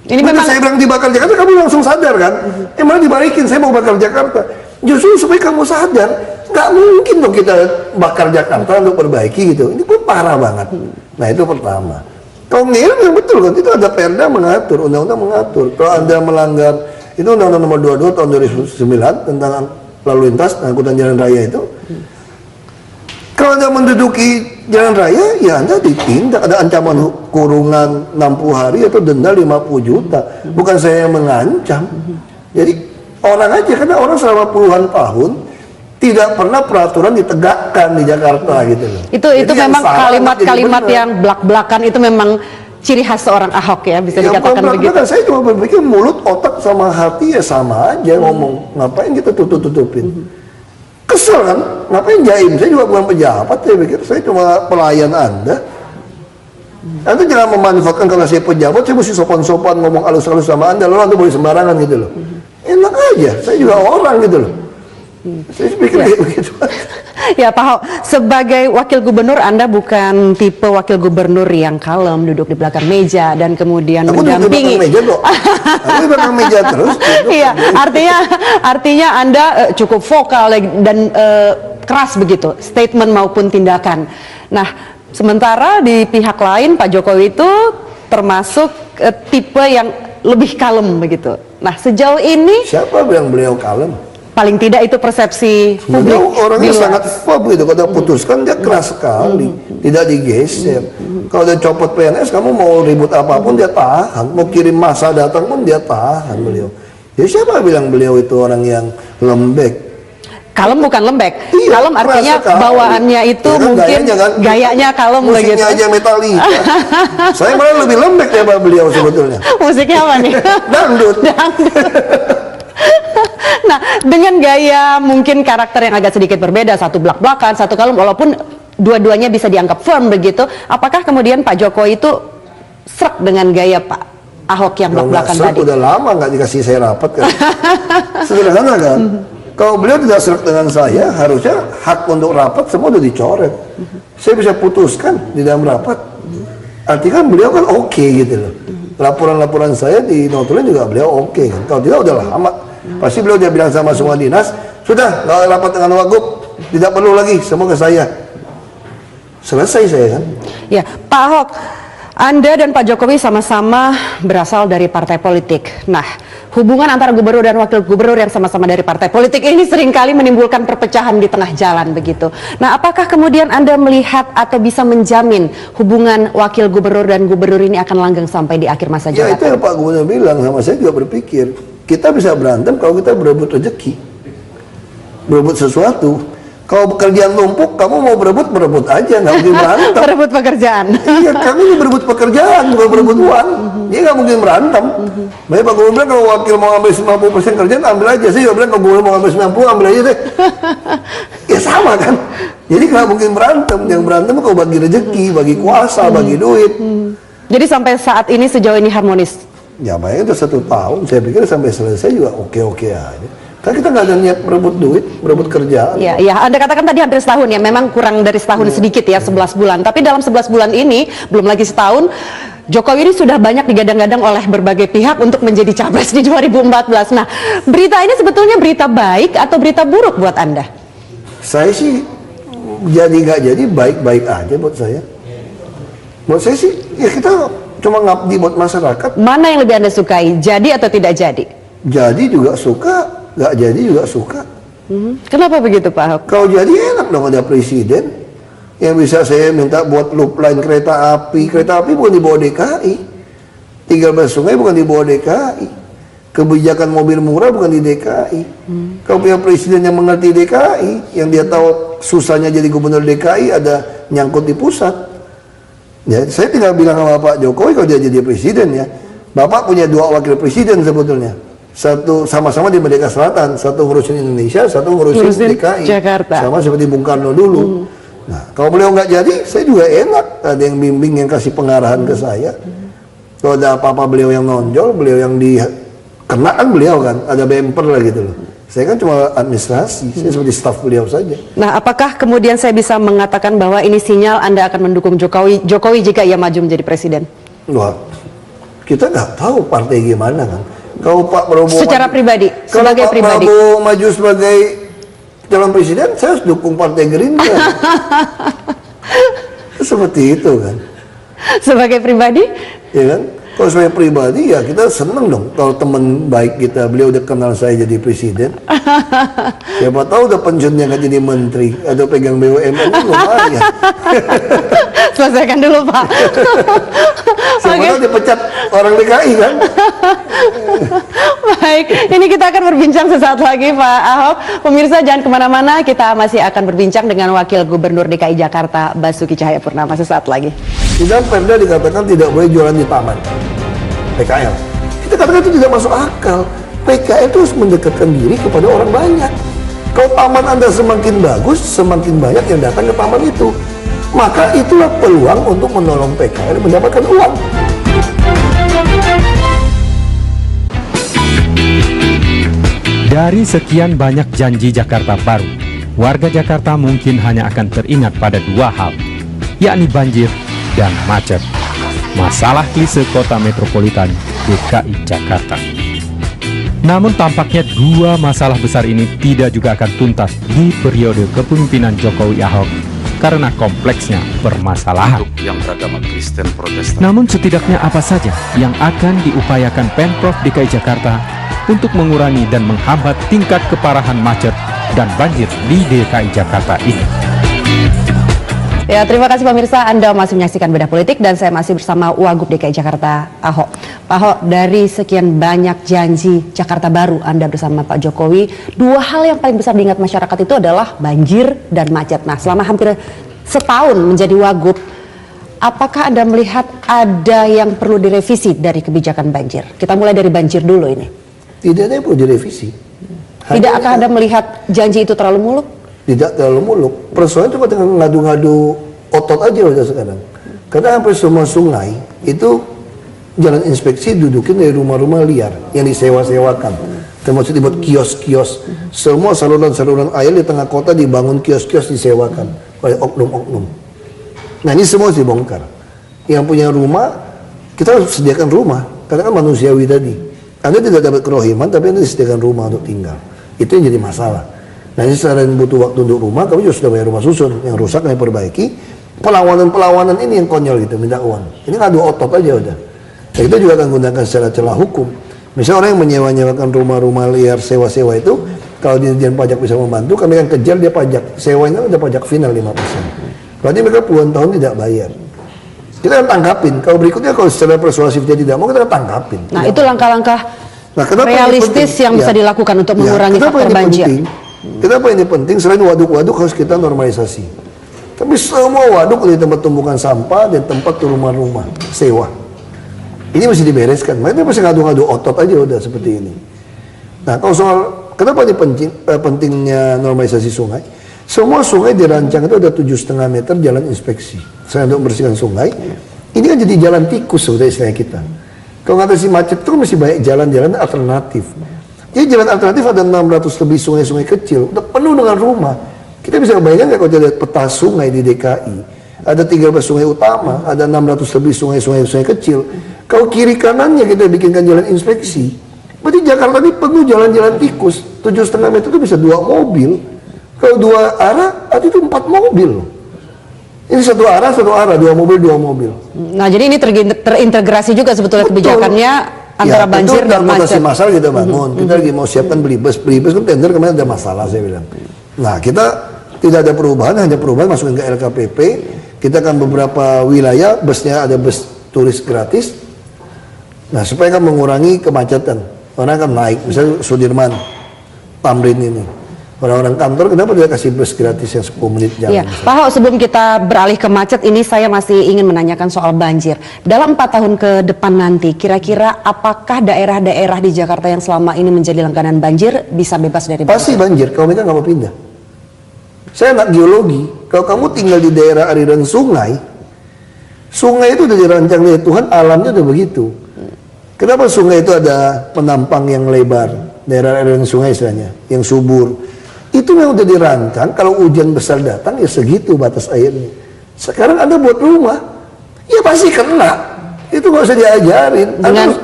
Ini memang saya bilang dibakar Jakarta, kamu langsung sadar kan? Malah dibalikin, saya mau bakar Jakarta. Justru supaya kamu sadar, nggak mungkin dong kita bakar Jakarta untuk perbaiki gitu. Ini pun parah banget. Nah itu pertama. Kalau ngirim yang betul kan, itu ada perda mengatur, undang-undang mengatur. Kalau Anda melanggar, itu Undang-Undang Nomor 22 tahun 2009 tentang lalu lintas angkutan jalan raya itu. Kalau Anda menduduki jalan raya, ya Anda ditindak, ada ancaman kurungan 60 hari atau denda 50 juta. Bukan saya yang mengancam. Jadi orang aja, karena orang selama puluhan tahun tidak pernah peraturan ditegakkan di Jakarta gitu loh. Itu memang kalimat-kalimat yang belak-belakan itu memang ciri khas seorang Ahok ya, bisa dikatakan begitu. Saya cuma berpikir mulut, otak sama hati ya sama aja ngomong. Ngapain kita tutup-tutupin? Kesel kan? Ngapain jaim? Saya juga bukan pejabat, saya pikir saya cuma pelayan Anda. Anda jangan memanfaatkan karena saya pejabat, saya mesti sopan-sopan ngomong halus-halus sama Anda, lalu Anda boleh sembarangan gitu loh. Enak aja, saya juga orang gitu loh. Saya pikir kayak begitu. Ya Pak Ahok, sebagai wakil gubernur Anda bukan tipe wakil gubernur yang kalem, duduk di belakang meja dan kemudian Aku duduk di mendampingi. belakang meja kok. Aku di belakang meja terus. Iya, artinya Anda cukup vokal dan keras begitu, statement maupun tindakan. Nah, sementara di pihak lain Pak Jokowi itu termasuk tipe yang lebih kalem begitu. Nah, sejauh ini Siapa bilang beliau kalem? paling tidak itu persepsi publik. Beliau orangnya Bila- sangat firm gitu. Kalau udah putuskan dia keras sekali, tidak digeser. Kalau udah copot PNS, kamu mau ribut apapun dia tahan. Mau kirim massa datang pun dia tahan beliau. Jadi siapa bilang beliau itu orang yang lembek? Kalem bukan lembek. Iya, Kalem artinya keras sekali. bawaannya itu Ya kan, mungkin gayanya kalem musiknya begitu. aja Metallica. Saya malah lebih lembek ya Pak beliau sebetulnya. Musiknya apa nih? Dangdut. Nah, dengan gaya mungkin karakter yang agak sedikit berbeda, satu belak-belakan, satu kalem, walaupun dua-duanya bisa dianggap firm begitu, apakah kemudian Pak Jokowi itu srek dengan gaya Pak Ahok yang Kalau nggak belak-belakan serak, tadi? udah lama nggak dikasih saya rapat kan. Sederhana kan. Kalau beliau tidak serak dengan saya, harusnya hak untuk rapat semua udah dicoret. Saya bisa putuskan di dalam rapat. Artinya kan beliau kan oke gitu loh. Laporan-laporan saya di notulin juga beliau oke kan. Kalau tidak udah lama. Pasti beliau dia bilang sama semua dinas, sudah nggak rapat dengan Wagub, tidak perlu lagi, semua ke saya. Selesai saya kan. Ya, Pak Ahok, Anda dan Pak Jokowi sama-sama berasal dari partai politik. Nah, hubungan antara gubernur dan wakil gubernur yang sama-sama dari partai politik ini seringkali menimbulkan perpecahan di tengah jalan begitu. Nah, apakah kemudian Anda melihat atau bisa menjamin hubungan wakil gubernur dan gubernur ini akan langgeng sampai di akhir masa Ya itu jabatan? yang Pak Gubernur bilang, sama saya juga berpikir. Kita bisa berantem kalau kita berebut rezeki. Berebut sesuatu. Kalau pekerjaan numpuk, kamu mau berebut aja, nggak mungkin berantem. Berebut pekerjaan. Iya, kamu ini berebut pekerjaan, bukan berebut uang. Dia nggak mungkin berantem. Baik Pak Gubernur bilang, kalau wakil mau ambil 50% kerjaan, ambil aja. Saya juga bilang, kalau Gubernur mau ambil 90, ambil aja deh. Ya sama kan. Jadi nggak mungkin berantem. Yang berantem kalau bagi rezeki, bagi kuasa, bagi duit. Jadi sampai saat ini sejauh ini harmonis. Ya bayangin udah 1 tahun, saya pikir sampai selesai juga oke-oke aja. Kan kita nggak ada niat berebut duit, berebut kerjaan. Ya, ya, Anda katakan tadi hampir setahun ya, memang kurang dari setahun sedikit ya, 11 bulan. Tapi dalam 11 bulan ini, belum lagi setahun, Jokowi ini sudah banyak digadang-gadang oleh berbagai pihak untuk menjadi capres di 2014. Nah, berita ini sebetulnya berita baik atau berita buruk buat Anda? Saya sih jadi nggak jadi baik-baik aja buat saya. Buat saya sih, ya kita cuma ngabdi buat masyarakat. Mana yang lebih Anda sukai, jadi atau tidak jadi? Jadi juga suka, nggak jadi juga suka. Kenapa begitu Pak Ahok? Kalau jadi enak dong ada presiden yang bisa saya minta buat loop line kereta api. Kereta api bukan di bawah DKI. 13 sungai bukan di bawah DKI. Kebijakan mobil murah bukan di DKI. Kalau punya presiden yang mengerti DKI, yang dia tahu susahnya jadi gubernur DKI ada nyangkut di pusat. Ya, saya tinggal bilang sama Pak Jokowi kalau dia jadi presiden ya, Bapak punya 2 wakil presiden sebetulnya. Satu sama-sama di Merdeka Selatan, satu ngurusin Indonesia, satu ngurusin DKI. Jakarta. Sama seperti Bung Karno dulu. Nah, kalau beliau nggak jadi, saya juga enak. Ada yang bimbing, yang kasih pengarahan ke saya. Kalau ada apa-apa beliau yang nonjol, beliau yang dikenaan beliau kan, ada bemper lah gitu loh. Saya kan cuma administrasi, saya seperti staf beliau saja. Nah, apakah kemudian saya bisa mengatakan bahwa ini sinyal Anda akan mendukung Jokowi jika ia maju menjadi presiden? Wah, kita nggak tahu partai gimana kan. Kalau Pak Prabowo Secara pribadi, sebagai Pak pribadi. Prabowo maju sebagai calon presiden, saya harus dukung Partai Gerindra. Seperti itu kan. Sebagai pribadi? Ya kan? Kalau sebagai pribadi ya kita seneng dong kalau teman baik kita, beliau udah kenal saya jadi presiden. Siapa tahu udah pensiunnya nggak jadi menteri atau pegang BUMN kan lumayan. Selesaikan dulu Pak. Siapa tahu dipecat orang DKI kan. Baik, ini kita akan berbincang sesaat lagi Pak Ahok. Pemirsa jangan kemana-mana, kita masih akan berbincang dengan Wakil Gubernur DKI Jakarta Basuki Cahayapurnama sesaat lagi. Di dalam Perda dikatakan tidak boleh jualan di taman. PKL. Kita katakan itu tidak masuk akal. PKL itu harus mendekatkan diri kepada orang banyak. Kalau taman Anda semakin bagus, semakin banyak yang datang ke taman itu. maka itulah peluang untuk menolong PKL mendapatkan uang. Dari sekian banyak janji Jakarta baru, warga Jakarta mungkin hanya akan teringat pada dua hal, yakni banjir dan macet. Masalah klise kota metropolitan DKI Jakarta. Namun tampaknya dua masalah besar ini tidak juga akan tuntas di periode kepemimpinan Jokowi Ahok karena kompleksnya permasalahan. Yang beragama Kristen Protestan. Namun setidaknya apa saja yang akan diupayakan Pemprov DKI Jakarta untuk mengurangi dan menghambat tingkat keparahan macet dan banjir di DKI Jakarta ini? Ya, terima kasih pemirsa, Anda masih menyaksikan Bedah Politik dan saya masih bersama Wagub DKI Jakarta, Ahok. Pak Ahok, dari sekian banyak janji Jakarta baru Anda bersama Pak Jokowi, dua hal yang paling besar diingat masyarakat itu adalah banjir dan macet. Nah, selama hampir setahun menjadi Wagub, apakah Anda melihat ada yang perlu direvisi dari kebijakan banjir? Kita mulai dari banjir dulu ini. Tidak ada yang perlu direvisi. Tidakkah Anda melihat janji itu terlalu muluk? Tidak terlalu muluk. Persoalan cuma dengan ngadu-ngadu otot aja udah sekarang. Karena hampir semua sungai itu jalan inspeksi dudukin dari rumah-rumah liar yang disewa-sewakan. Termasuk dibuat kios-kios. Semua saluran-saluran air di tengah kota dibangun kios-kios disewakan oleh oknum-oknum. Nah, ini semua harus dibongkar. Yang punya rumah, kita harus sediakan rumah. Karena kan manusiawi tadi. Anda tidak dapat kerohiman, tapi Anda disediakan rumah untuk tinggal. Itu yang jadi masalah. Nah, ini selain butuh waktu untuk rumah, kami juga sudah bayar rumah susun. Yang rusak kami perbaiki. Perlawanan-perlawanan ini yang konyol gitu, minta uang. Ini ngadu otot aja udah. Nah, kita juga akan gunakan secara celah hukum. Misalnya orang yang menyewa-nyewakan rumah-rumah liar sewa-sewa itu, kalau Dirjen Pajak bisa membantu, kami akan kejar dia pajak. Sewanya ada pajak final 5%. Berarti mereka puluhan tahun tidak bayar. Kita akan tangkapin. Kalau berikutnya kalau secara persuasif dia tidak mau, kita akan tangkapin. Nah, itu langkah-langkah realistis yang bisa dilakukan untuk mengurangi faktor banjir. Kenapa ini penting? Selain waduk-waduk harus kita normalisasi. Tapi semua waduk di tempat tumpukan sampah dan tempat rumah-rumah sewa. Ini mesti dibereskan. Mereka pasti ngadu-ngadu otot aja udah seperti ini. Nah, kalau soal kenapa ini pentingnya normalisasi sungai? Semua sungai dirancang itu ada 7,5 meter jalan inspeksi. Selain untuk membersihkan sungai, ini kan jadi jalan tikus sebetulnya istilah kita. Kalau ngatasi macet itu mesti banyak jalan-jalan alternatif. Jadi jalan alternatif ada 600 lebih sungai-sungai kecil, udah penuh dengan rumah. Kita bisa bayangkan nggak kalau kita lihat peta sungai di DKI, ada 13 sungai utama, ada 600 lebih sungai-sungai kecil. Kalau kiri kanannya kita bikinkan jalan inspeksi, berarti Jakarta ini penuh jalan-jalan tikus. 7,5 meter itu bisa 2 mobil. Kalau 2 arah, arti itu 4 mobil. Ini 1 arah, 2 mobil, 2 mobil. Nah, jadi ini terintegrasi juga sebetulnya kebijakannya antara banjir dan macet. Masalah kita bangun. Kita lagi mau siapkan beli bus kan tender kemarin ada masalah saya bilang. Nah, kita tidak ada perubahan, hanya perubahan masukin ke LKPP. Kita akan beberapa wilayah busnya ada bus turis gratis. Nah, supaya kan mengurangi kemacetan. Orang akan naik, misalnya Sudirman, Tamrin ini. Orang-orang kantor kenapa dia kasih bus gratis yang 10 menit jalan? Iya, Pak Ahok, sebelum kita beralih ke macet ini saya masih ingin menanyakan soal banjir. Dalam 4 tahun ke depan nanti, kira-kira apakah daerah-daerah di Jakarta yang selama ini menjadi langganan banjir bisa bebas dari banjir? Pasti banjir, kalau mereka nggak mau pindah. Saya anak geologi, kalau kamu tinggal di daerah aliran sungai, sungai itu udah dirancang oleh Tuhan, alamnya udah begitu. Kenapa sungai itu ada penampang yang lebar, daerah aliran sungai istilahnya, yang subur. Itu yang udah dirancang, kalau hujan besar datang ya segitu batas airnya. Sekarang Anda buat rumah, ya pasti kena. Itu nggak usah diajarin.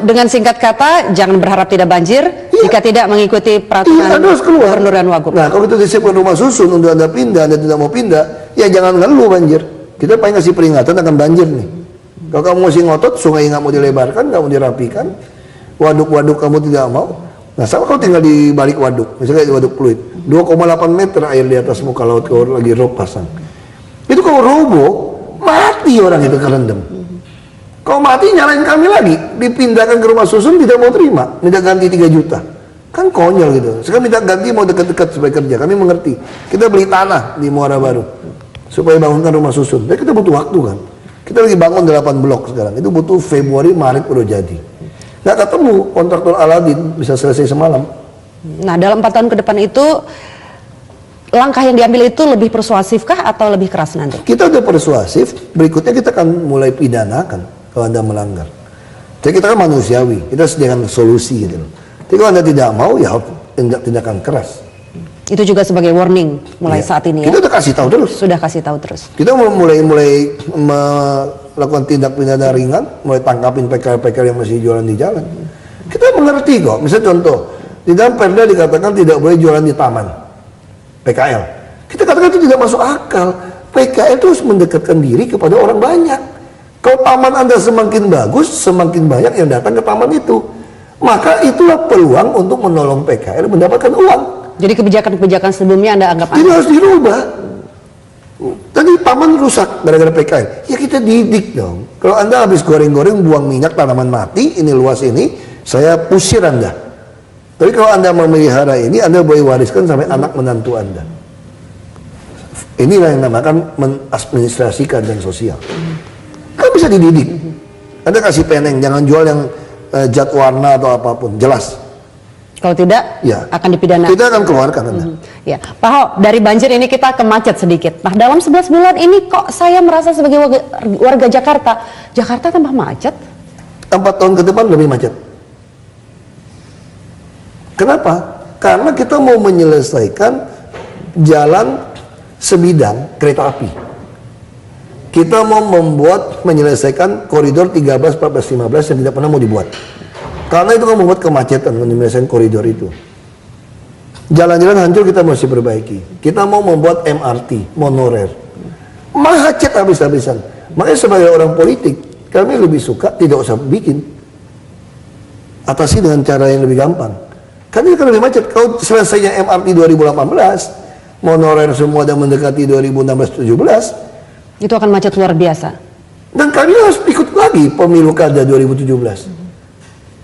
Dengan singkat kata, jangan berharap tidak banjir jika tidak mengikuti peraturan Gubernur dan Wagub. Nah, kalau itu disiapkan rumah susun untuk Anda pindah, Anda tidak mau pindah, ya jangan ngeluh banjir. Kita paling kasih peringatan akan banjir nih. Kalau kamu masih ngotot, sungai nggak mau dilebarkan, nggak mau dirapikan, waduk-waduk kamu tidak mau. Nah, sama kalau tinggal di balik waduk, misalnya di Waduk Pluit, 2,8 meter air di atas muka laut kalau lagi rob pasang. Itu kalau roboh, mati orang itu kerendam. Kalau mati nyalain kami lagi, dipindahkan ke rumah susun tidak mau terima, minta ganti 3 juta. Kan konyol gitu. Sekarang minta ganti mau dekat-dekat supaya kerja, kami mengerti. Kita beli tanah di Muara Baru supaya bangunkan rumah susun. Tapi kita butuh waktu kan. Kita lagi bangun 8 blok sekarang, itu butuh Februari, Maret udah jadi. Nggak ketemu kontraktor Aladin bisa selesai semalam. Nah, dalam 4 tahun ke depan itu langkah yang diambil itu lebih persuasifkah atau lebih keras nanti? Kita udah persuasif, berikutnya kita akan mulai pidanakan kalau Anda melanggar. Jadi kita kan manusiawi, kita sediakan solusi gitu loh. Jadi kalau Anda tidak mau, ya tindakan keras. Itu juga sebagai warning mulai Iya. saat ini ya? Kita udah kasih tahu terus. Sudah kasih tahu terus. Kita mulai melakukan tindak pidana ringan, mulai tangkapin PKL-PKL yang masih jualan di jalan. Kita mengerti kok. Misalnya contoh, di dalam Perda dikatakan tidak boleh jualan di taman. PKL. Kita katakan itu tidak masuk akal. PKL itu harus mendekatkan diri kepada orang banyak. Kalau taman Anda semakin bagus, semakin banyak yang datang ke taman itu. Maka itulah peluang untuk menolong PKL mendapatkan uang. Jadi kebijakan-kebijakan sebelumnya Anda anggap Ini aneh? harus dirubah. Tadi taman rusak gara-gara PKL. Ya kita didik dong. Kalau Anda habis goreng-goreng buang minyak tanaman mati, ini luas ini, saya pusir Anda. Tapi kalau Anda memelihara ini, Anda boleh wariskan sampai anak menantu Anda. Inilah yang namakan mengadministrasi keadilan sosial. Kan bisa dididik. Anda kasih peneng, jangan jual yang cat warna atau apapun, jelas. Kalau tidak, Ya. akan dipidana. Kita akan keluarkan Anda. Ya, Pak Ho, dari banjir ini kita ke macet sedikit. Nah, dalam 11 bulan ini kok saya merasa sebagai warga Jakarta, Jakarta tambah macet? 4 tahun ke depan lebih macet. Kenapa? Karena kita mau menyelesaikan jalan sebidang kereta api. Kita mau menyelesaikan koridor 13, 14, 15 yang tidak pernah mau dibuat. Karena itu kan membuat kemacetan menyelesaikan koridor itu. Jalan-jalan hancur kita mesti perbaiki. Kita mau membuat MRT, monorail. Macet habis-habisan. Makanya sebagai orang politik, kami lebih suka tidak usah bikin. Atasi dengan cara yang lebih gampang. Kan ini kan lebih macet. Kalau selesainya MRT 2018, monorail semua dan mendekati 2016-17, Itu akan macet luar biasa. dan kami harus ikut lagi pemilu kada 2017.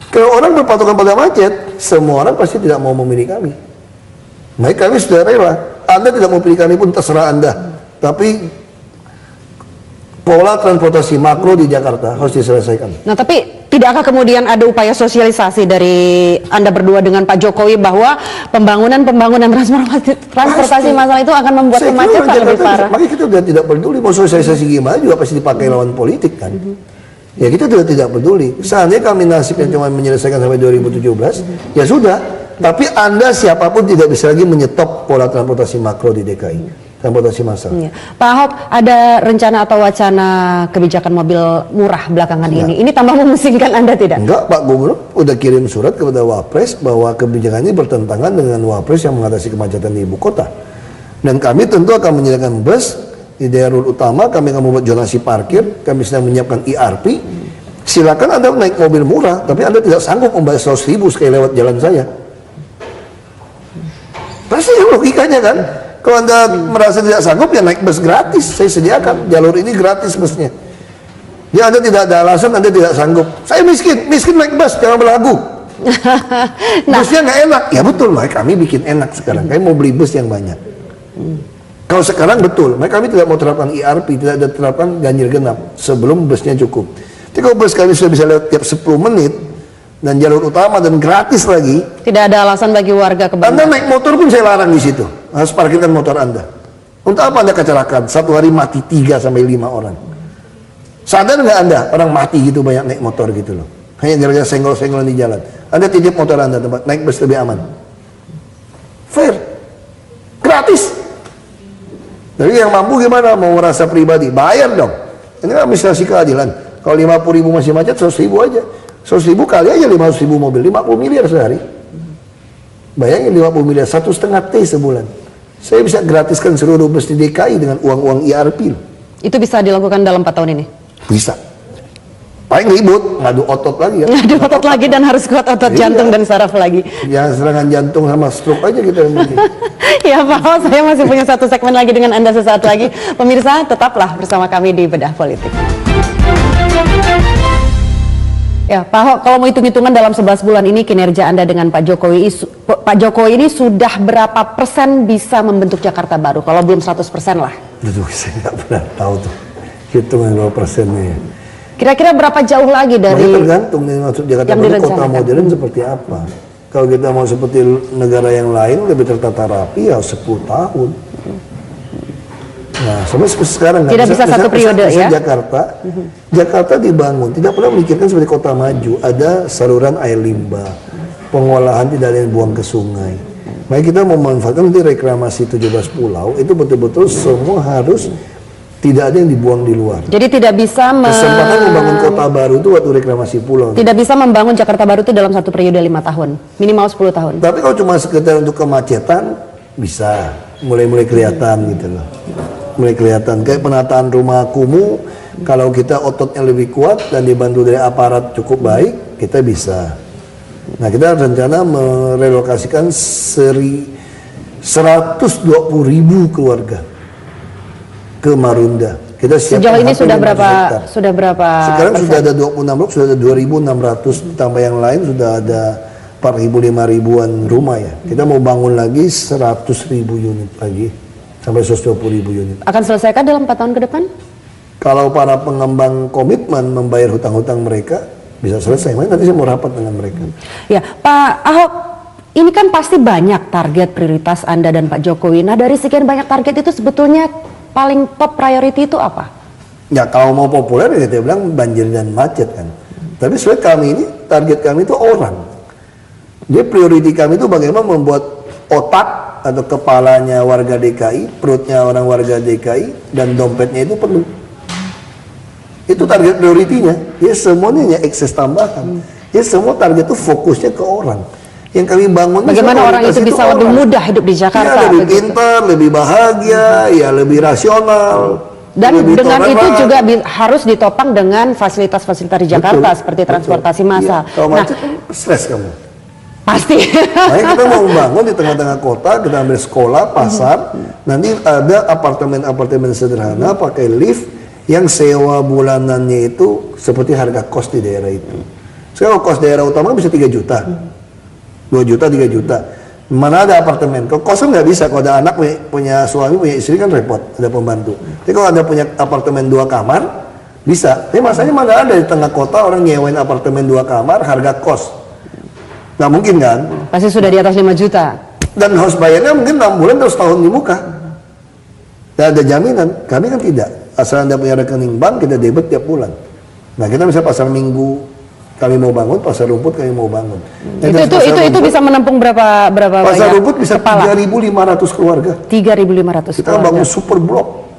Kalau orang berpatokan pada macet, semua orang pasti tidak mau memilih kami. Baik, kami sudah rela. Anda tidak mau pilih kami pun terserah Anda. Tapi pola transportasi makro di Jakarta harus diselesaikan. Nah, tapi tidakkah kemudian ada upaya sosialisasi dari Anda berdua dengan Pak Jokowi bahwa pembangunan transportasi massal itu akan membuat Saya kira orang kemacetan lebih Jakarta, parah? makanya kita sudah tidak peduli mau sosialisasi gimana juga pasti dipakai lawan politik kan. Ya kita sudah tidak peduli. Seandainya kami nasibnya cuma menyelesaikan sampai 2017, ya sudah. Tapi Anda siapapun tidak bisa lagi menyetop pola transportasi makro di DKI, transportasi massal. Iya. Pak Ahok, ada rencana atau wacana kebijakan mobil murah belakangan ini? Ini tambah memusingkan Anda tidak? Enggak, Pak Gubernur udah kirim surat kepada Wapres bahwa kebijakan ini bertentangan dengan Wapres yang mengatasi kemacetan di ibu kota. Dan kami tentu akan menyediakan bus di daerah utama, kami akan membuat zonasi parkir, kami sedang menyiapkan ERP. Silakan Anda naik mobil murah, tapi Anda tidak sanggup membayar 100.000 sekali lewat jalan saya. Pasti logikanya kan? Kalau Anda merasa tidak sanggup, ya naik bus gratis. Saya sediakan jalur ini gratis busnya. Ya Anda tidak ada alasan, Anda tidak sanggup. Saya miskin naik bus, jangan berlagu. Busnya nggak enak. Ya betul, makanya kami bikin enak sekarang. Kami mau beli bus yang banyak. Kalau sekarang betul, makanya kami tidak mau terapkan ERP, tidak ada terapkan ganjil genap sebelum busnya cukup. Tapi kalau bus kami sudah bisa lewat tiap 10 menit dan jalur utama dan gratis lagi, Tidak ada alasan bagi warga Anda kebanggaan. naik motor pun saya larang di situ. Harus parkirkan motor Anda. Untuk apa Anda kecelakaan? Satu hari mati 3 sampai 5 orang. Sadar nggak Anda orang mati gitu banyak naik motor gitu loh? Hanya gara-gara senggol-senggolan di jalan. Anda titip motor Anda tempat naik bus lebih aman. Fair, gratis. Jadi yang mampu gimana? Mau merasa pribadi, bayar dong. Ini kan administrasi keadilan. Kalau 50.000 masih macet, 100.000 aja. 100.000 kali aja 500.000 mobil, 50 miliar sehari. Bayangin 50 miliar, 1,5 T sebulan. Saya bisa gratiskan seluruh bus di DKI dengan uang-uang ERP. Itu bisa dilakukan dalam 4 tahun ini? Bisa. Paling ribut, ngadu otot lagi ya. Ngadu otot lagi dan harus kuat otot Iya. jantung dan saraf lagi. Jangan serangan jantung sama stroke aja kita yang penting. Ya Pak Ho, saya masih punya satu segmen lagi dengan Anda sesaat lagi. Pemirsa, tetaplah bersama kami di Bedah Politik. Ya, Pak Ho, kalau mau hitung-hitungan dalam 11 bulan ini kinerja Anda dengan Pak Jokowi ini sudah berapa persen bisa membentuk Jakarta baru? Kalau belum 100% lah. Aduh, saya nggak pernah tahu tuh hitungan berapa persennya. Kira-kira berapa jauh lagi dari Makanya tergantung nih maksud Jakarta yang baru kota direncanakan. modern seperti apa. Kalau kita mau seperti negara yang lain lebih tertata rapi ya 10 tahun. Nah, sampai sekarang Tidak bisa satu periode ya? Jakarta dibangun, tidak pernah memikirkan seperti kota maju. Ada saluran air limbah, pengolahan tidak ada yang buang ke sungai. Maka kita memanfaatkan nanti reklamasi 17 pulau, itu betul-betul semua harus tidak ada yang dibuang di luar. Jadi tidak bisa Kesempatan membangun kota baru itu waktu reklamasi pulau. Tidak bisa membangun Jakarta baru itu dalam satu periode 5 tahun, minimal 10 tahun. Tapi kalau cuma sekedar untuk kemacetan, bisa mulai kelihatan gitu loh. Mulai kelihatan kayak penataan rumah kumuh, kalau kita ototnya lebih kuat dan dibantu dari aparat cukup baik, kita bisa. Nah, kita rencana merelokasikan 120.000 keluarga ke Marunda. Kita siapkan Sejauh ini hampir sudah 500 berapa? hektar. Sudah berapa? Sekarang persen? sudah ada 26 blok, sudah ada 2.600, tambah yang lain sudah ada 4.000-5.000-an rumah ya. Kita mau bangun lagi 100.000 unit lagi, sampai 120.000 unit. Akan selesaikan dalam 4 tahun ke depan? Kalau para pengembang komitmen membayar hutang-hutang mereka, bisa selesai. Nanti saya mau rapat dengan mereka. Ya, Pak Ahok, ini kan pasti banyak target prioritas Anda dan Pak Jokowi. Nah, dari sekian banyak target itu sebetulnya paling top priority itu apa? Ya, kalau mau populer ya kita bilang banjir dan macet kan. Tapi sebenarnya kami ini, target kami itu orang. Jadi priority kami itu bagaimana membuat otak atau kepalanya warga DKI, perutnya orang warga DKI, dan dompetnya itu penuh. Itu target prioritinya. Ya semuanya hanya ekses tambahan. Ya semua target itu fokusnya ke orang. Yang kami bangun Bagaimana orang itu bisa lebih mudah hidup di Jakarta? Ya, lebih begitu. pintar, lebih bahagia, ya lebih rasional. Dan lebih dengan itu toleran. juga harus ditopang dengan fasilitas-fasilitas di Jakarta Betul, seperti betul. transportasi massal. Iya, kalau Nah, macet kan stres kamu. pasti. Makanya kita mau membangun di tengah-tengah kota, kita ambil sekolah, pasar, nanti ada apartemen-apartemen sederhana pakai lift yang sewa bulanannya itu seperti harga kos di daerah itu. Sekarang kos daerah utama bisa 3 juta, 2 juta, 3 juta. Mana ada apartemen? Kalau kosan nggak bisa, kalau ada anak punya suami, punya istri kan repot, ada pembantu. Tapi kalau ada punya apartemen 2 kamar, bisa. Tapi masalahnya mana ada di tengah kota orang nyewain apartemen 2 kamar, harga kos. Nggak mungkin kan? Pasti sudah di atas 5 juta. Dan harus bayarnya mungkin 6 bulan atau setahun di muka. Dan ada jaminan, kami kan tidak. Asal Anda punya rekening bank, kita debit tiap bulan. Nah, kita bisa pasar minggu kami mau bangun, pasar rumput kami mau bangun. Itu bisa menampung berapa pasar banyak rumput bisa kepala? 3.500 keluarga. 3.500 Kita bangun super blok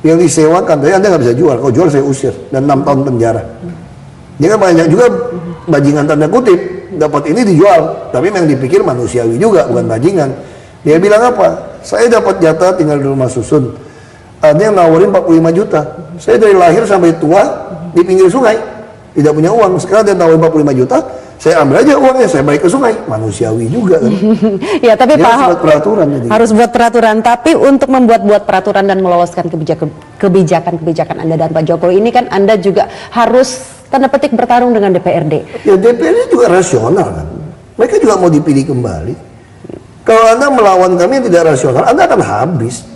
yang disewakan, tapi Anda nggak bisa jual. Kalau jual saya usir dan 6 tahun penjara. Dia kan banyak juga bajingan tanda kutip, dapat ini dijual, tapi yang dipikir manusiawi juga, bukan bajingan. Dia bilang apa? Saya dapat jatah tinggal di rumah susun. Ada yang nawarin 45 juta. Saya dari lahir sampai tua di pinggir sungai, tidak punya uang. Sekarang dia nawarin 45 juta, saya ambil aja uangnya, saya balik ke sungai. Manusiawi juga kan. Ya, tapi Dia Pak harus Ahok buat peraturan jadi. harus buat peraturan. Tapi untuk membuat peraturan dan meloloskan kebijakan Anda dan Pak Jokowi ini kan Anda juga harus tanda petik bertarung dengan DPRD. Ya DPRD juga rasional kan. Mereka juga mau dipilih kembali. Kalau Anda melawan kami yang tidak rasional, Anda akan habis.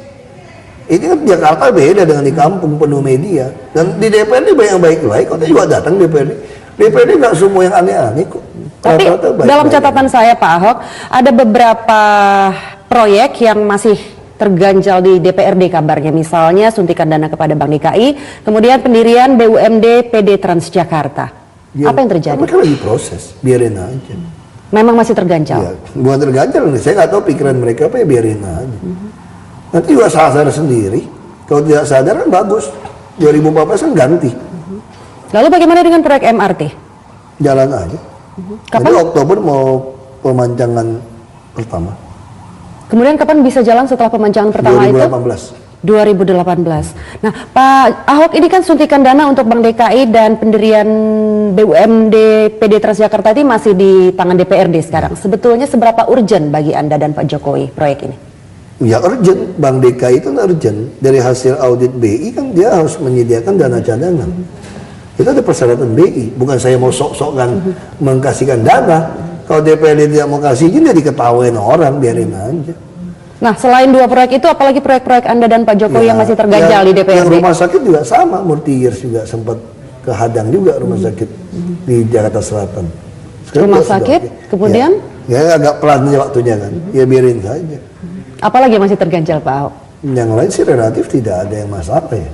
Ini kan Jakarta beda dengan di kampung penuh media. Dan di DPRD banyak yang baik-baik, kok juga datang DPRD. DPRD nggak semua yang aneh-aneh kok. Tapi Rata-rata baik-baik. dalam catatan saya Pak Ahok, ada beberapa proyek yang masih terganjal di DPRD kabarnya. Misalnya suntikan dana kepada Bank DKI, kemudian pendirian BUMD PD Transjakarta. Ya, Apa yang terjadi? Mereka lagi proses, biarin aja. Memang masih terganjal. Ya, bukan terganjal, saya nggak tahu pikiran mereka apa ya, biarin aja. Nanti juga sadar sendiri. Kalau tidak sadar kan bagus. 2014 kan ganti. Lalu bagaimana dengan proyek MRT? Jalan aja. Kapan? Jadi Oktober mau pemancangan pertama. Kemudian kapan bisa jalan setelah pemancangan pertama itu? 2018. Nah, Pak Ahok, ini kan suntikan dana untuk Bank DKI dan pendirian BUMD PD Transjakarta ini masih di tangan DPRD sekarang. Sebetulnya seberapa urgent bagi Anda dan Pak Jokowi proyek ini? Ya urgent, Bank DKI itu urgent. Dari hasil audit BI kan dia harus menyediakan dana cadangan. Itu ada persyaratan BI, bukan saya mau sok-sokan mengkasihkan dana. Kalau DPRD tidak mau kasih izin, dia diketawain orang, biarin aja. Nah, selain 2 proyek itu, apalagi proyek-proyek Anda dan Pak Jokowi yang masih terganjal di DPRD? Yang rumah sakit juga sama, Murti Years juga sempat kehadang juga rumah sakit di Jakarta Selatan. Sekarang Rumah juga sudah sakit, oke. kemudian? Ya. Ya agak pelan aja waktunya kan. Ya biarin saja. Apalagi masih terganjal Pak Ahok? Yang lain sih relatif tidak ada yang masalah ya.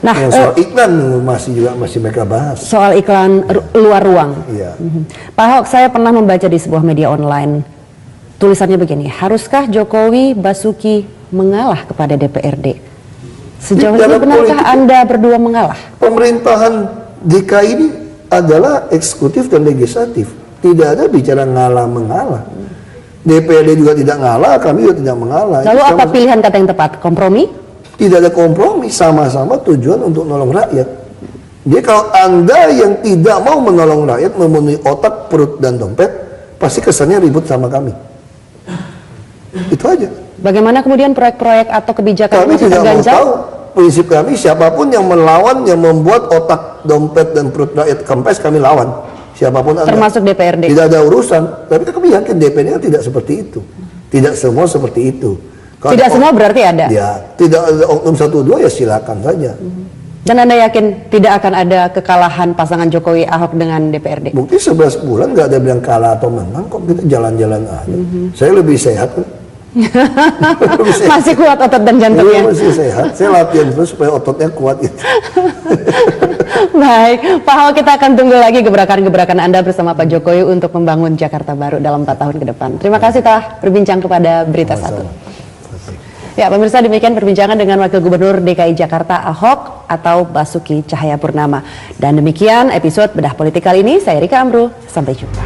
Nah, Yang soal iklan masih mereka bahas. soal iklan luar ruang. Iya. Pak Ahok, saya pernah membaca di sebuah media online, tulisannya begini, haruskah Jokowi Basuki mengalah kepada DPRD? Sejauh ini Dalam benarkah politik- Anda berdua mengalah? Pemerintahan DKI ini adalah eksekutif dan legislatif. Tidak ada bicara ngalah-mengalah. DPRD juga tidak ngalah, kami juga tidak mengalah. Lalu Itu apa sama- pilihan kata yang tepat? Kompromi? Tidak ada kompromi, sama-sama tujuan untuk nolong rakyat. Jadi kalau Anda yang tidak mau menolong rakyat, memenuhi otak, perut, dan dompet, pasti kesannya ribut sama kami. Itu aja. Bagaimana kemudian proyek-proyek atau kebijakan Kami yang masih tidak mau terganjal? tahu. Prinsip kami, siapapun yang melawan, yang membuat otak, dompet, dan perut rakyat kempes, kami lawan. Siapapun Anda. Termasuk DPRD. Tidak ada urusan. Tapi kami yakin DPRD tidak seperti itu. Tidak semua seperti itu. Kalau Tidak ada semua berarti ada. Ya, tidak ada oknum 1-2 ya silakan saja. Dan Anda yakin tidak akan ada kekalahan pasangan Jokowi Ahok dengan DPRD? Bukti 11 bulan nggak ada bilang kalah atau menang, kok kita jalan-jalan aja. Saya lebih sehat. Lebih sehat. Masih kuat otot dan Iya, jantungnya. masih sehat. Saya latihan terus supaya ototnya kuat gitu. Baik, Pak Ahok, kita akan tunggu lagi gebrakan-gebrakan Anda bersama Pak Jokowi untuk membangun Jakarta baru dalam 4 tahun ke depan. Terima kasih telah berbincang kepada Berita Satu. Ya, pemirsa, demikian perbincangan dengan Wakil Gubernur DKI Jakarta Ahok atau Basuki Cahayapurnama. Dan demikian episode Bedah Politik kali ini. Saya Rika Amru, sampai jumpa.